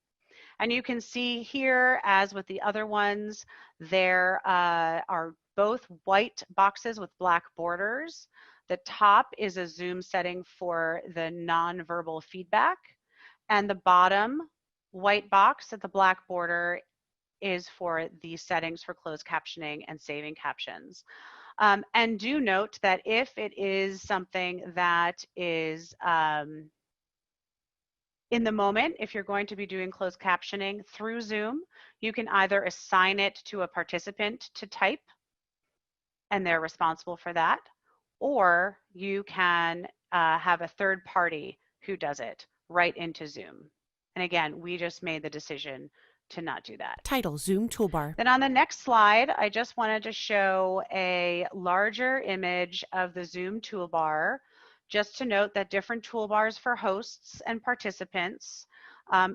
And you can see here, as with the other ones, there are both white boxes with black borders. The top is a Zoom setting for the nonverbal feedback, and the bottom white box at the black border is for the settings for closed captioning and saving captions. And do note that if it is something that is in the moment, if you're going to be doing closed captioning through Zoom, you can either assign it to a participant to type, and they're responsible for that, or you can have a third party who does it right into Zoom. And again, we just made the decision to not do that. Title, Zoom toolbar. Then on the next slide, I just wanted to show a larger image of the Zoom toolbar, just to note that different toolbars for hosts and participants.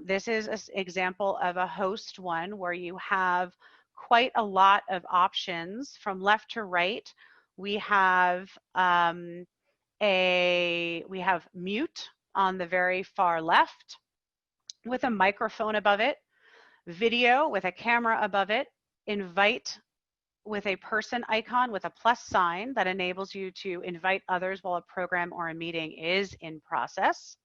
This is an example of a host one where you have quite a lot of options from left to right. We have mute on the very far left with a microphone above it, video with a camera above it, invite with a person icon with a plus sign that enables you to invite others while a program or a meeting is in process.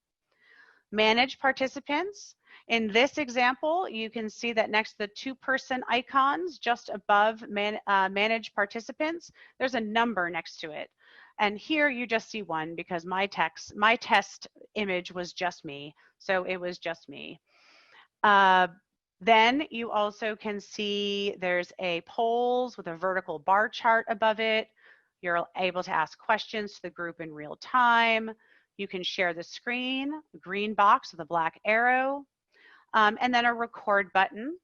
Manage participants. In this example, you can see that next to the two-person icons, just above manage participants, there's a number next to it. And here you just see one because my test image was just me, so it was just me. Then you also can see there's a polls with a vertical bar chart above it. You're able to ask questions to the group in real time. You can share the screen, green box with a black arrow, and then a record button.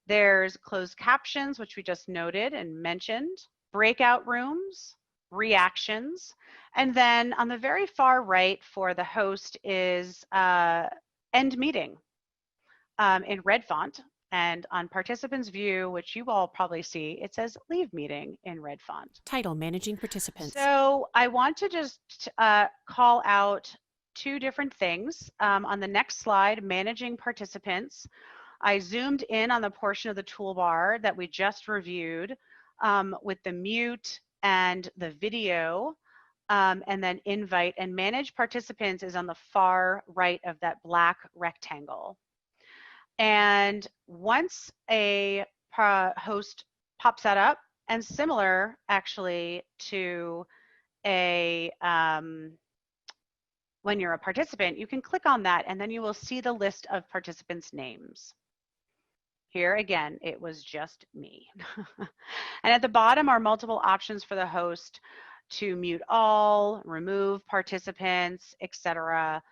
There's closed captions, which we just noted and mentioned, breakout rooms, reactions, and then on the very far right for the host is end meeting. In red font, and on participants view, which you all probably see, it says leave meeting in red font. Title, managing participants. So I want to just call out two different things. On the next slide, managing participants, I zoomed in on the portion of the toolbar that we just reviewed with the mute and the video, and then invite, and manage participants is on the far right of that black rectangle. And once a host pops that up, and similar actually to a when you're a participant, you can click on that and then you will see the list of participants' names. Here again, it was just me. And at the bottom are multiple options for the host to mute all, remove participants, etc.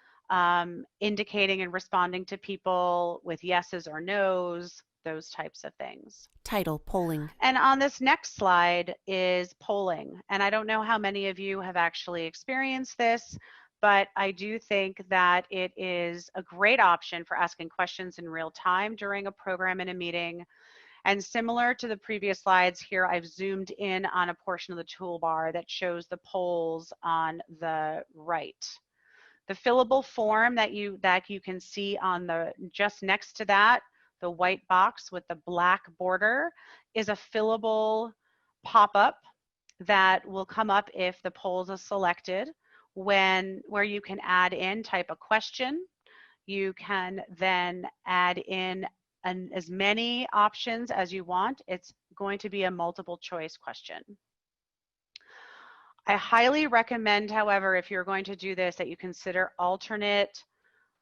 Indicating and responding to people with yeses or nos, those types of things. Title, polling. And on this next slide is polling. And I don't know how many of you have actually experienced this, but I do think that it is a great option for asking questions in real time during a program and a meeting. And similar to the previous slides here, I've zoomed in on a portion of the toolbar that shows the polls on the right. The fillable form that you can see on the just next to that, the white box with the black border, is a fillable pop-up that will come up if the polls are selected, where you can add in, type a question. You can then add in as many options as you want. It's going to be a multiple choice question. I highly recommend, however, if you're going to do this, that you consider alternate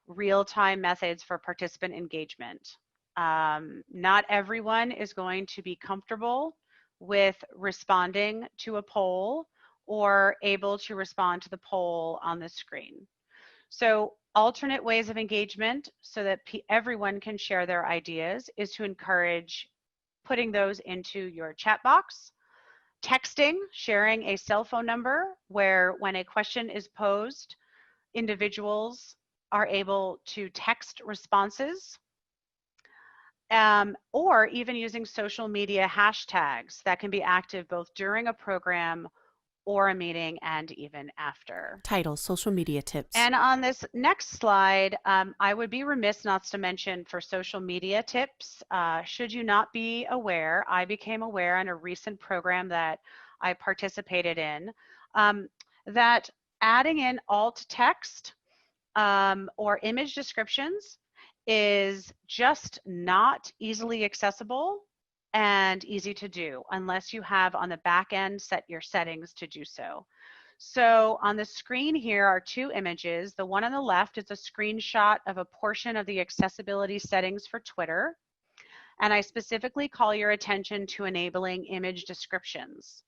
real-time methods for participant engagement. Not everyone is going to be comfortable with responding to a poll or able to respond to the poll on the screen. So alternate ways of engagement so that everyone can share their ideas is to encourage putting those into your chat box. Texting, sharing a cell phone number where when a question is posed, individuals are able to text responses, or even using social media hashtags that can be active both during a program or a meeting and even after. Title, social media tips. And on this next slide, I would be remiss not to mention for social media tips, should you not be aware, I became aware in a recent program that I participated in, that adding in alt text or image descriptions is just not easily accessible and easy to do unless you have on the back end set your settings to do so. So on the screen here are two images. The one on the left is a screenshot of a portion of the accessibility settings for Twitter. And I specifically call your attention to enabling image descriptions.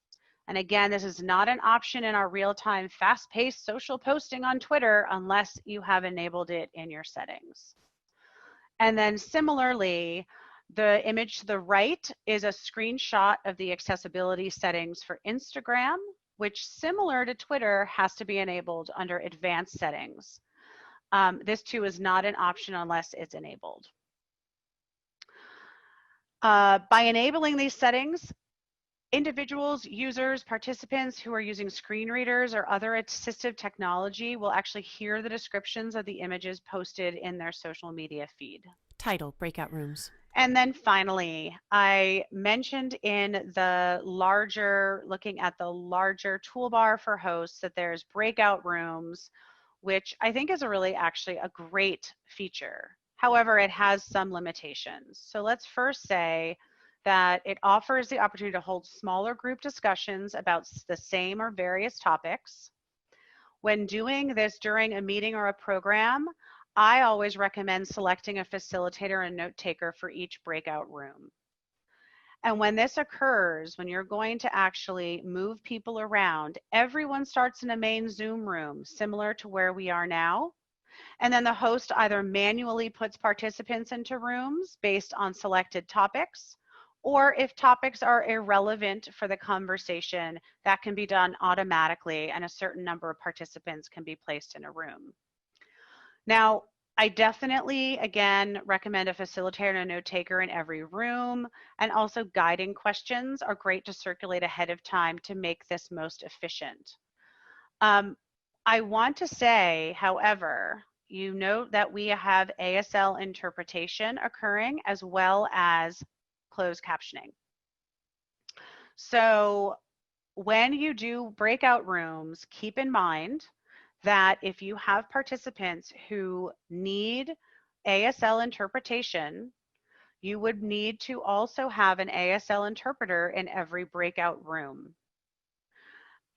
And again, this is not an option in our real-time, fast-paced social posting on Twitter unless you have enabled it in your settings. And then similarly, the image to the right is a screenshot of the accessibility settings for Instagram, which, similar to Twitter, has to be enabled under advanced settings. This too is not an option unless it's enabled. By enabling these settings, individuals, users, participants who are using screen readers or other assistive technology will actually hear the descriptions of the images posted in their social media feed. Title, breakout rooms. And then finally, I mentioned in the larger, looking at the larger toolbar for hosts, that there's breakout rooms, which I think is actually a great feature. However, it has some limitations. So let's first say that it offers the opportunity to hold smaller group discussions about the same or various topics. When doing this during a meeting or a program, I always recommend selecting a facilitator and note taker for each breakout room. And when this occurs, when you're going to actually move people around, everyone starts in a main Zoom room, similar to where we are now. And then the host either manually puts participants into rooms based on selected topics, or if topics are irrelevant for the conversation, that can be done automatically and a certain number of participants can be placed in a room. Now, I definitely, again, recommend a facilitator and a note taker in every room, and also guiding questions are great to circulate ahead of time to make this most efficient. I want to say, however, you note that we have ASL interpretation occurring as well as closed captioning. So when you do breakout rooms, keep in mind that if you have participants who need ASL interpretation, you would need to also have an ASL interpreter in every breakout room.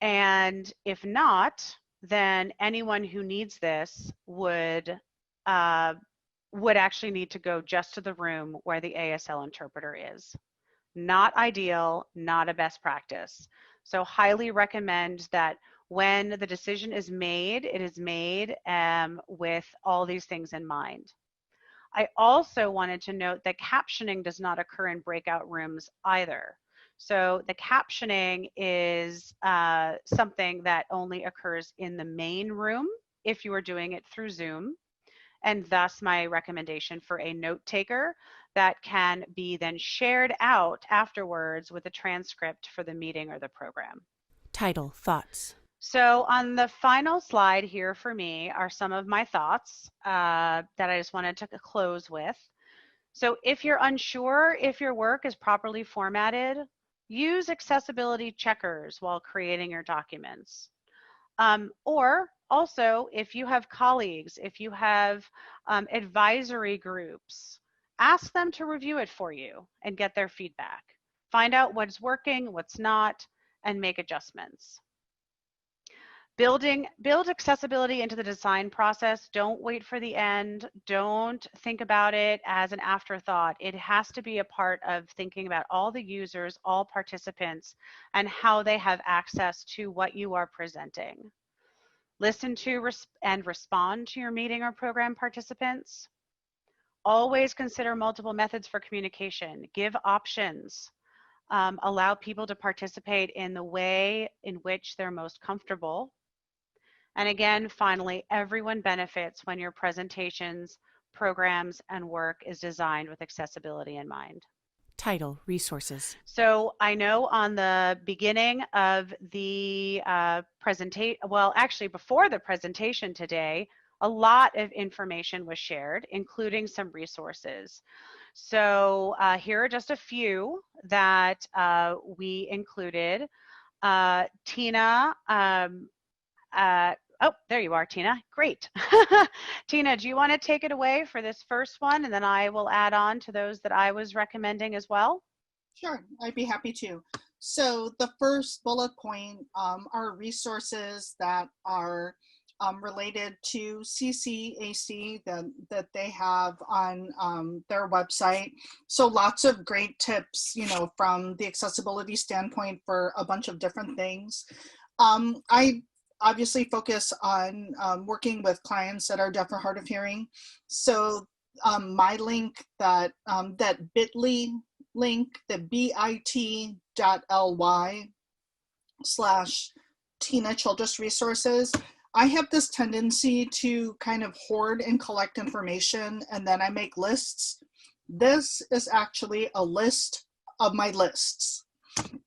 And if not, then anyone who needs this would actually need to go just to the room where the ASL interpreter is. Not ideal, not a best practice. So highly recommend that when the decision is made, it is made with all these things in mind. I also wanted to note that captioning does not occur in breakout rooms either. So the captioning is something that only occurs in the main room if you are doing it through Zoom. And thus my recommendation for a note taker that can be then shared out afterwards with a transcript for the meeting or the program. Title, thoughts. So on the final slide here for me are some of my thoughts that I just wanted to close with. So if you're unsure if your work is properly formatted, use accessibility checkers while creating your documents. Or also, if you have colleagues, if you have advisory groups, ask them to review it for you and get their feedback. Find out what's working, what's not, and make adjustments. Build accessibility into the design process. Don't wait for the end. Don't think about it as an afterthought. It has to be a part of thinking about all the users, all participants, and how they have access to what you are presenting. Listen to and respond to your meeting or program participants. Always consider multiple methods for communication. Give options. Allow people to participate in the way in which they're most comfortable. And again, finally, everyone benefits when your presentations, programs, and work is designed with accessibility in mind. Title, resources. So I know on the beginning of the presentation, well, actually before the presentation today, a lot of information was shared, including some resources. So here are just a few that we included. Tina Oh, there you are, Tina. Great. Tina, do you want to take it away for this first one, and then I will add on to those that I was recommending as well? Sure, I'd be happy to. So the first bullet point are resources that are related to CCAC that they have on their website. So lots of great tips, from the accessibility standpoint for a bunch of different things. I obviously focus on working with clients that are deaf or hard of hearing. So my link that bit.ly link, the bit.ly/Tina Childress Resources. I have this tendency to kind of hoard and collect information, and then I make lists. This is actually a list of my lists.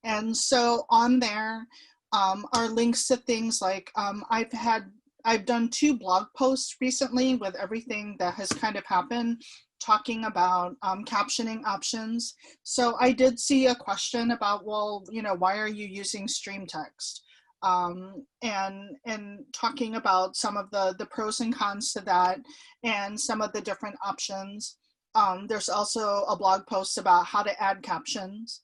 And so on there are links to things like I've done 2 blog posts recently with everything that has kind of happened, talking about captioning options. So I did see a question about, well, why are you using stream text? And talking about some of the pros and cons to that and some of the different options. There's also a blog post about how to add captions.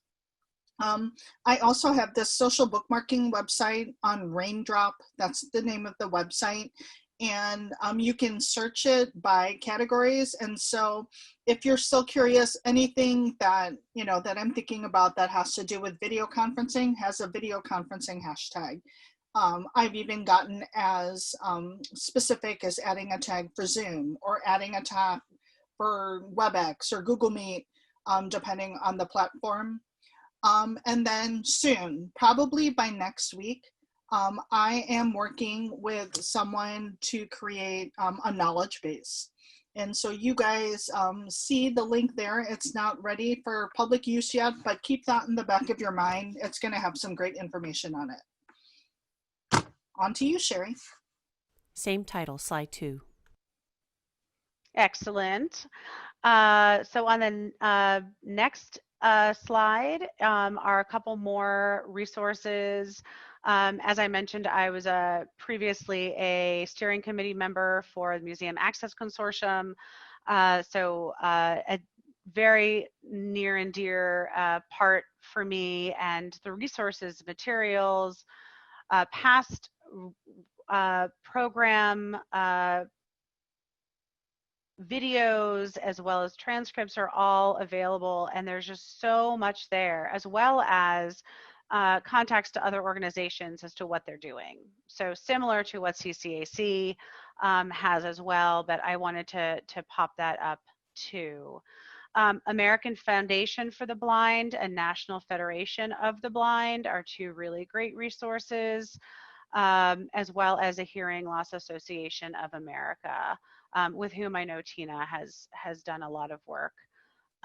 I also have this social bookmarking website on Raindrop. That's the name of the website. And you can search it by categories. And so if you're still curious, anything that, that I'm thinking about that has to do with video conferencing has a video conferencing hashtag. I've even gotten as specific as adding a tag for Zoom or adding a tag for WebEx or Google Meet, depending on the platform. And then soon, probably by next week, I am working with someone to create a knowledge base. And so you guys see the link there. It's not ready for public use yet, but keep that in the back of your mind. It's going to have some great information on it. On to you, Sherry. Same title, slide 2. Excellent. So on the next slide are a couple more resources. As I mentioned, I was previously a steering committee member for the Museum Access Consortium. So a very near and dear part for me, and the resources, materials, past program videos as well as transcripts are all available, and there's just so much there, as well as contacts to other organizations as to what they're doing. So similar to what CCAC has as well, but I wanted to pop that up too. American Foundation for the Blind and National Federation of the Blind are 2 really great resources, as well as the Hearing Loss Association of America, with whom I know Tina has done a lot of work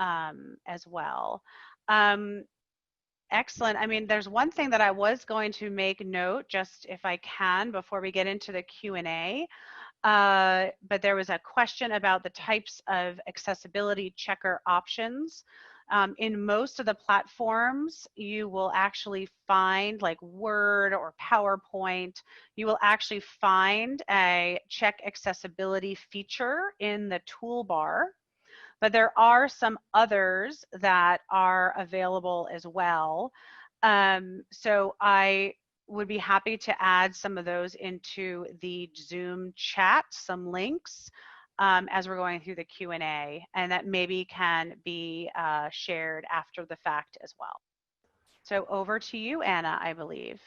as well. Excellent. I mean, there's one thing that I was going to make note, just if I can, before we get into the Q&A, but there was a question about the types of accessibility checker options. In most of the platforms, you will actually find, like Word or PowerPoint, you will actually find a check accessibility feature in the toolbar, but there are some others that are available as well. So I would be happy to add some of those into the Zoom chat, some links, as we're going through the Q&A, and that maybe can be shared after the fact as well. So over to you, Anna, I believe.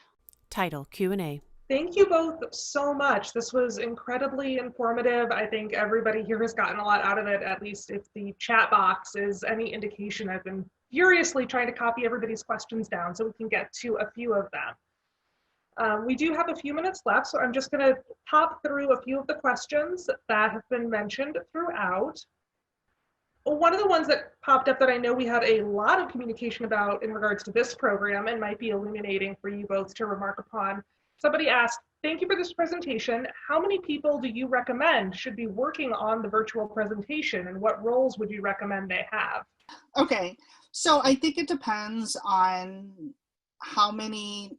Title, Q&A. Thank you both so much. This was incredibly informative. I think everybody here has gotten a lot out of it, at least if the chat box is any indication. I've been furiously trying to copy everybody's questions down so we can get to a few of them. We do have a few minutes left, so I'm just going to pop through a few of the questions that have been mentioned throughout. One of the ones that popped up that I know we had a lot of communication about in regards to this program and might be illuminating for you both to remark upon. Somebody asked, thank you for this presentation. How many people do you recommend should be working on the virtual presentation, and what roles would you recommend they have? Okay, so I think it depends on how many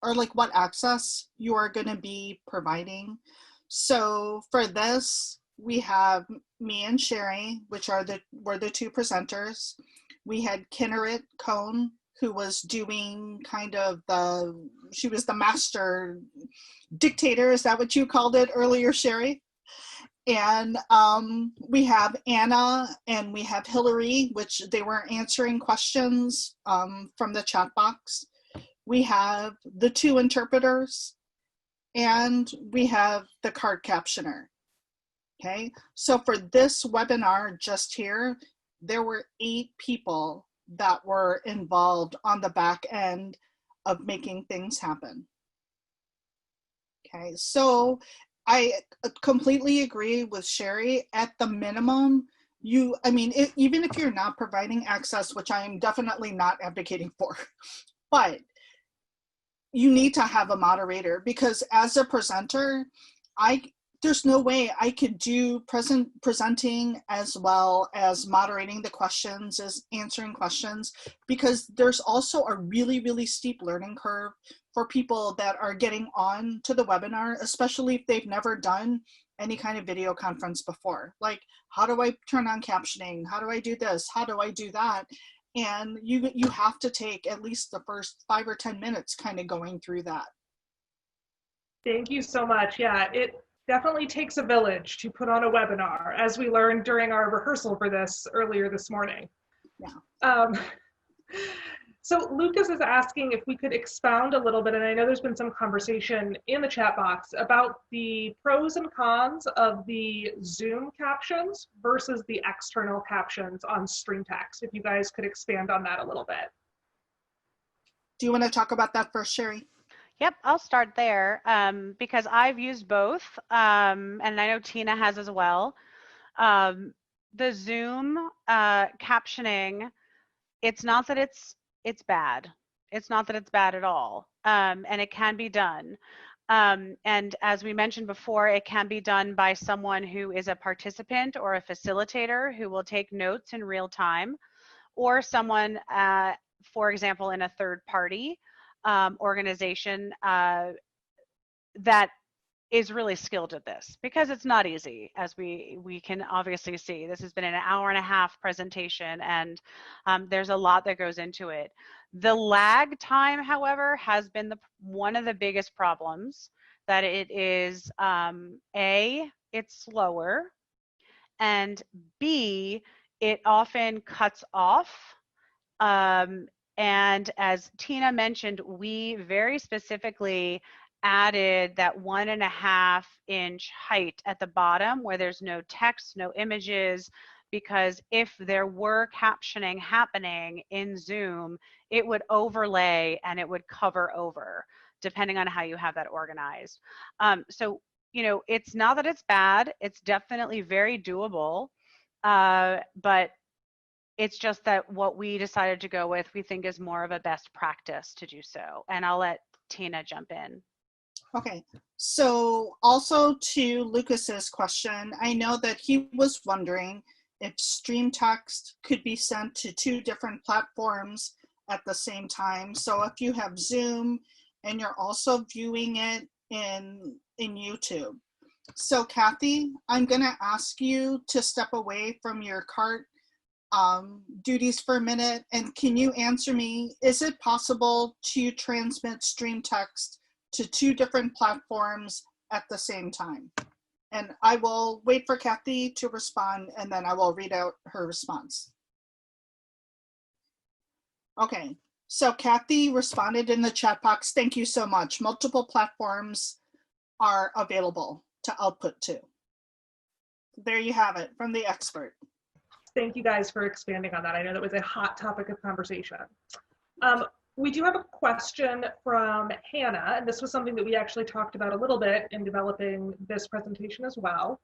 or like what access you are going to be providing. So for this, we have me and Sherry, which were the two presenters. We had Kinneret Cohn, who was doing kind of she was the master dictator. Is that what you called it earlier, Sherry? And we have Anna and we have Hillary, which they were answering questions from the chat box. We have the two interpreters and we have the card captioner. Okay, so for this webinar just here, there were 8 people that were involved on the back end of making things happen. Okay, so I completely agree with Sherry. At the minimum, even if you're not providing access, which I am definitely not advocating for, but you need to have a moderator, because as a presenter, there's no way I could do presenting as well as moderating the questions, as answering questions, because there's also a really, really steep learning curve for people that are getting on to the webinar, especially if they've never done any kind of video conference before. Like, how do I turn on captioning? How do I do this? How do I do that? And you have to take at least the first 5 or 10 minutes kind of going through that. Thank you so much. Yeah, it definitely takes a village to put on a webinar, as we learned during our rehearsal for this earlier this morning. Yeah. So Lucas is asking if we could expound a little bit, and I know there's been some conversation in the chat box about the pros and cons of the Zoom captions versus the external captions on StreamText. If you guys could expand on that a little bit. Do you want to talk about that first, Sherry? Yep, I'll start there because I've used both, and I know Tina has as well. The Zoom captioning, it's not that it's bad. It's not that it's bad at all, and it can be done. And as we mentioned before, it can be done by someone who is a participant or a facilitator who will take notes in real time, or someone, for example, in a third party organization that is really skilled at this, because it's not easy, as we can obviously see. This has been an hour-and-a-half presentation, and there's a lot that goes into it. The lag time, however, has been one of the biggest problems, that it is A, it's slower, and B, it often cuts off. And as Tina mentioned, we very specifically added that 1.5 inch height at the bottom where there's no text, no images, because if there were captioning happening in Zoom, it would overlay and it would cover over, depending on how you have that organized. So, you know, it's not that it's bad, it's definitely very doable, but it's just that what we decided to go with, we think is more of a best practice to do so. And I'll let Tina jump in. Okay, so also to Lucas's question, I know that he was wondering if StreamText could be sent to 2 different platforms at the same time. So if you have Zoom and you're also viewing it in YouTube. So Kathy, I'm gonna ask you to step away from your cart duties for a minute, and can you answer me, is it possible to transmit StreamText to 2 different platforms at the same time? And I will wait for Kathy to respond, and then I will read out her response. Okay, so Kathy responded in the chat box, thank you so much. Multiple platforms are available to output to. There you have it from the expert. Thank you guys for expanding on that. I know that was a hot topic of conversation. We do have a question from Hannah, and this was something that we actually talked about a little bit in developing this presentation as well.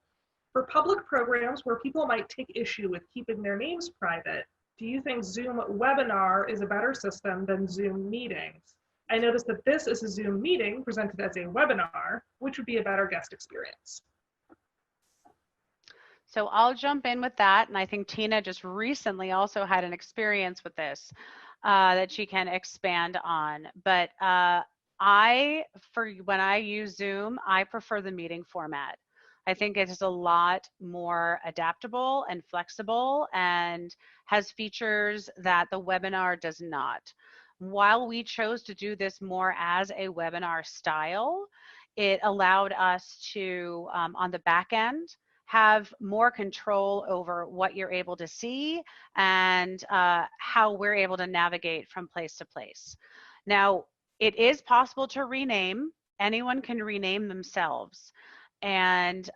For public programs where people might take issue with keeping their names private, do you think Zoom webinar is a better system than Zoom meetings? I noticed that this is a Zoom meeting presented as a webinar, which would be a better guest experience. So I'll jump in with that, and I think Tina just recently also had an experience with this that she can expand on. But when I use Zoom, I prefer the meeting format. I think it is a lot more adaptable and flexible and has features that the webinar does not. While we chose to do this more as a webinar style, it allowed us to, on the back end, have more control over what you're able to see and how we're able to navigate from place to place. Now, it is possible to rename. Anyone can rename themselves. And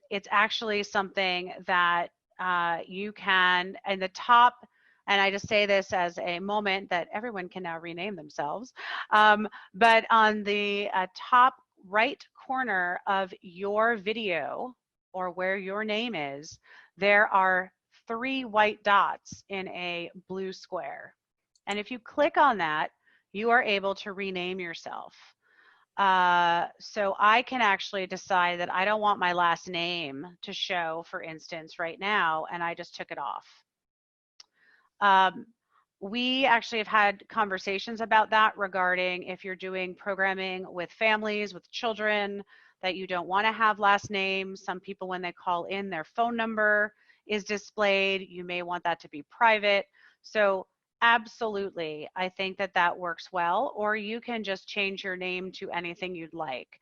it's actually something that you can, in the top, and I just say this as a moment that everyone can now rename themselves, but on the top right corner of your video or where your name is, there are 3 white dots in a blue square. And if you click on that, you are able to rename yourself. So I can actually decide that I don't want my last name to show, for instance, right now, and I just took it off. We actually have had conversations about that regarding if you're doing programming with families, with children, that you don't want to have last names. Some people, when they call in, their phone number is displayed. You may want that to be private. So absolutely, I think that that works well, or you can just change your name to anything you'd like.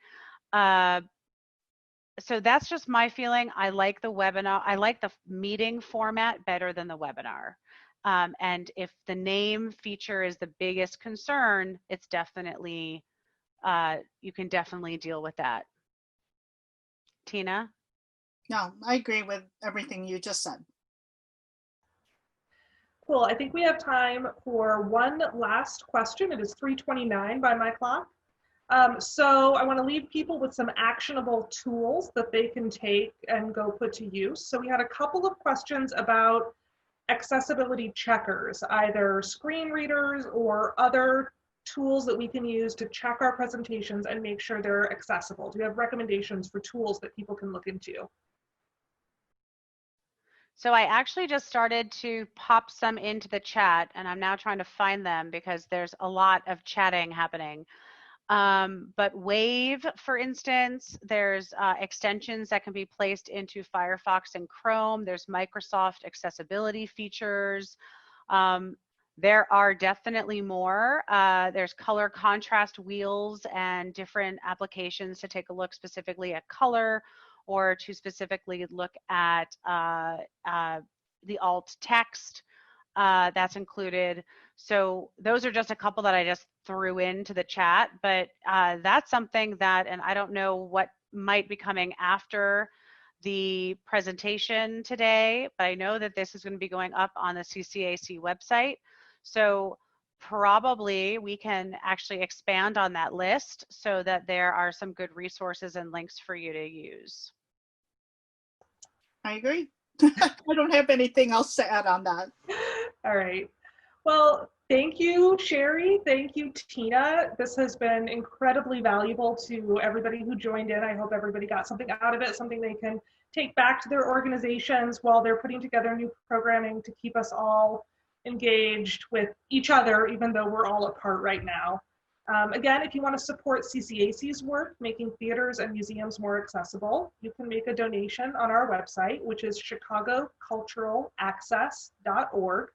So that's just my feeling. I like the webinar. I like the meeting format better than the webinar. And if the name feature is the biggest concern, it's definitely, you can definitely deal with that. Tina? No, I agree with everything you just said. Cool. I think we have time for one last question. It is 3:29 by my clock. So I want to leave people with some actionable tools that they can take and go put to use. So we had a couple of questions about accessibility checkers, either screen readers or other tools that we can use to check our presentations and make sure they're accessible. Do you have recommendations for tools that people can look into? So I actually just started to pop some into the chat, and I'm now trying to find them because there's a lot of chatting happening. But Wave, for instance, there's extensions that can be placed into Firefox and Chrome. There's Microsoft accessibility features. There are definitely more. There's color contrast wheels and different applications to take a look specifically at color or to specifically look at the alt text that's included. So those are just a couple that I just threw into the chat, but that's something that, and I don't know what might be coming after the presentation today, but I know that this is going to be going up on the CCAC website. So probably we can actually expand on that list so that there are some good resources and links for you to use. I agree. I don't have anything else to add on that. All right. Well, thank you, Sherry. Thank you, Tina. This has been incredibly valuable to everybody who joined in. I hope everybody got something out of it, something they can take back to their organizations while they're putting together new programming to keep us all engaged with each other, even though we're all apart right now. Again, if you want to support CCAC's work, making theaters and museums more accessible, you can make a donation on our website, which is chicagoculturalaccess.org.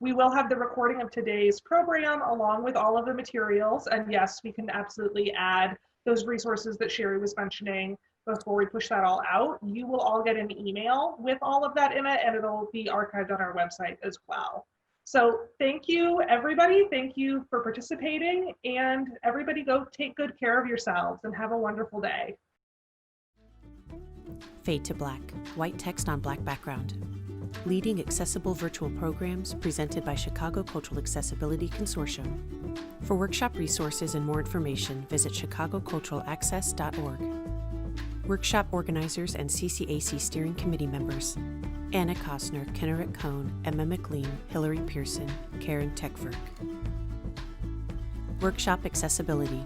We will have the recording of today's program along with all of the materials. And yes, we can absolutely add those resources that Sherry was mentioning before we push that all out. You will all get an email with all of that in it, and it'll be archived on our website as well. So thank you, everybody. Thank you for participating, and everybody go take good care of yourselves and have a wonderful day. Fade to Black, white text on black background. Leading accessible virtual programs presented by Chicago Cultural Accessibility Consortium. For workshop resources and more information, visit chicagoculturalaccess.org. Workshop organizers and CCAC steering committee members: Anna Kostner, Kenneret Cohn, Emma McLean, Hillary Pearson, Karen Techverk. Workshop Accessibility: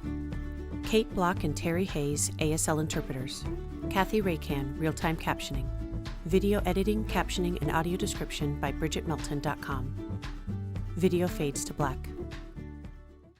Kate Block and Terry Hayes, ASL interpreters. Kathy Raycan, real-time captioning. Video editing, captioning, and audio description by BridgetMelton.com. Video fades to black.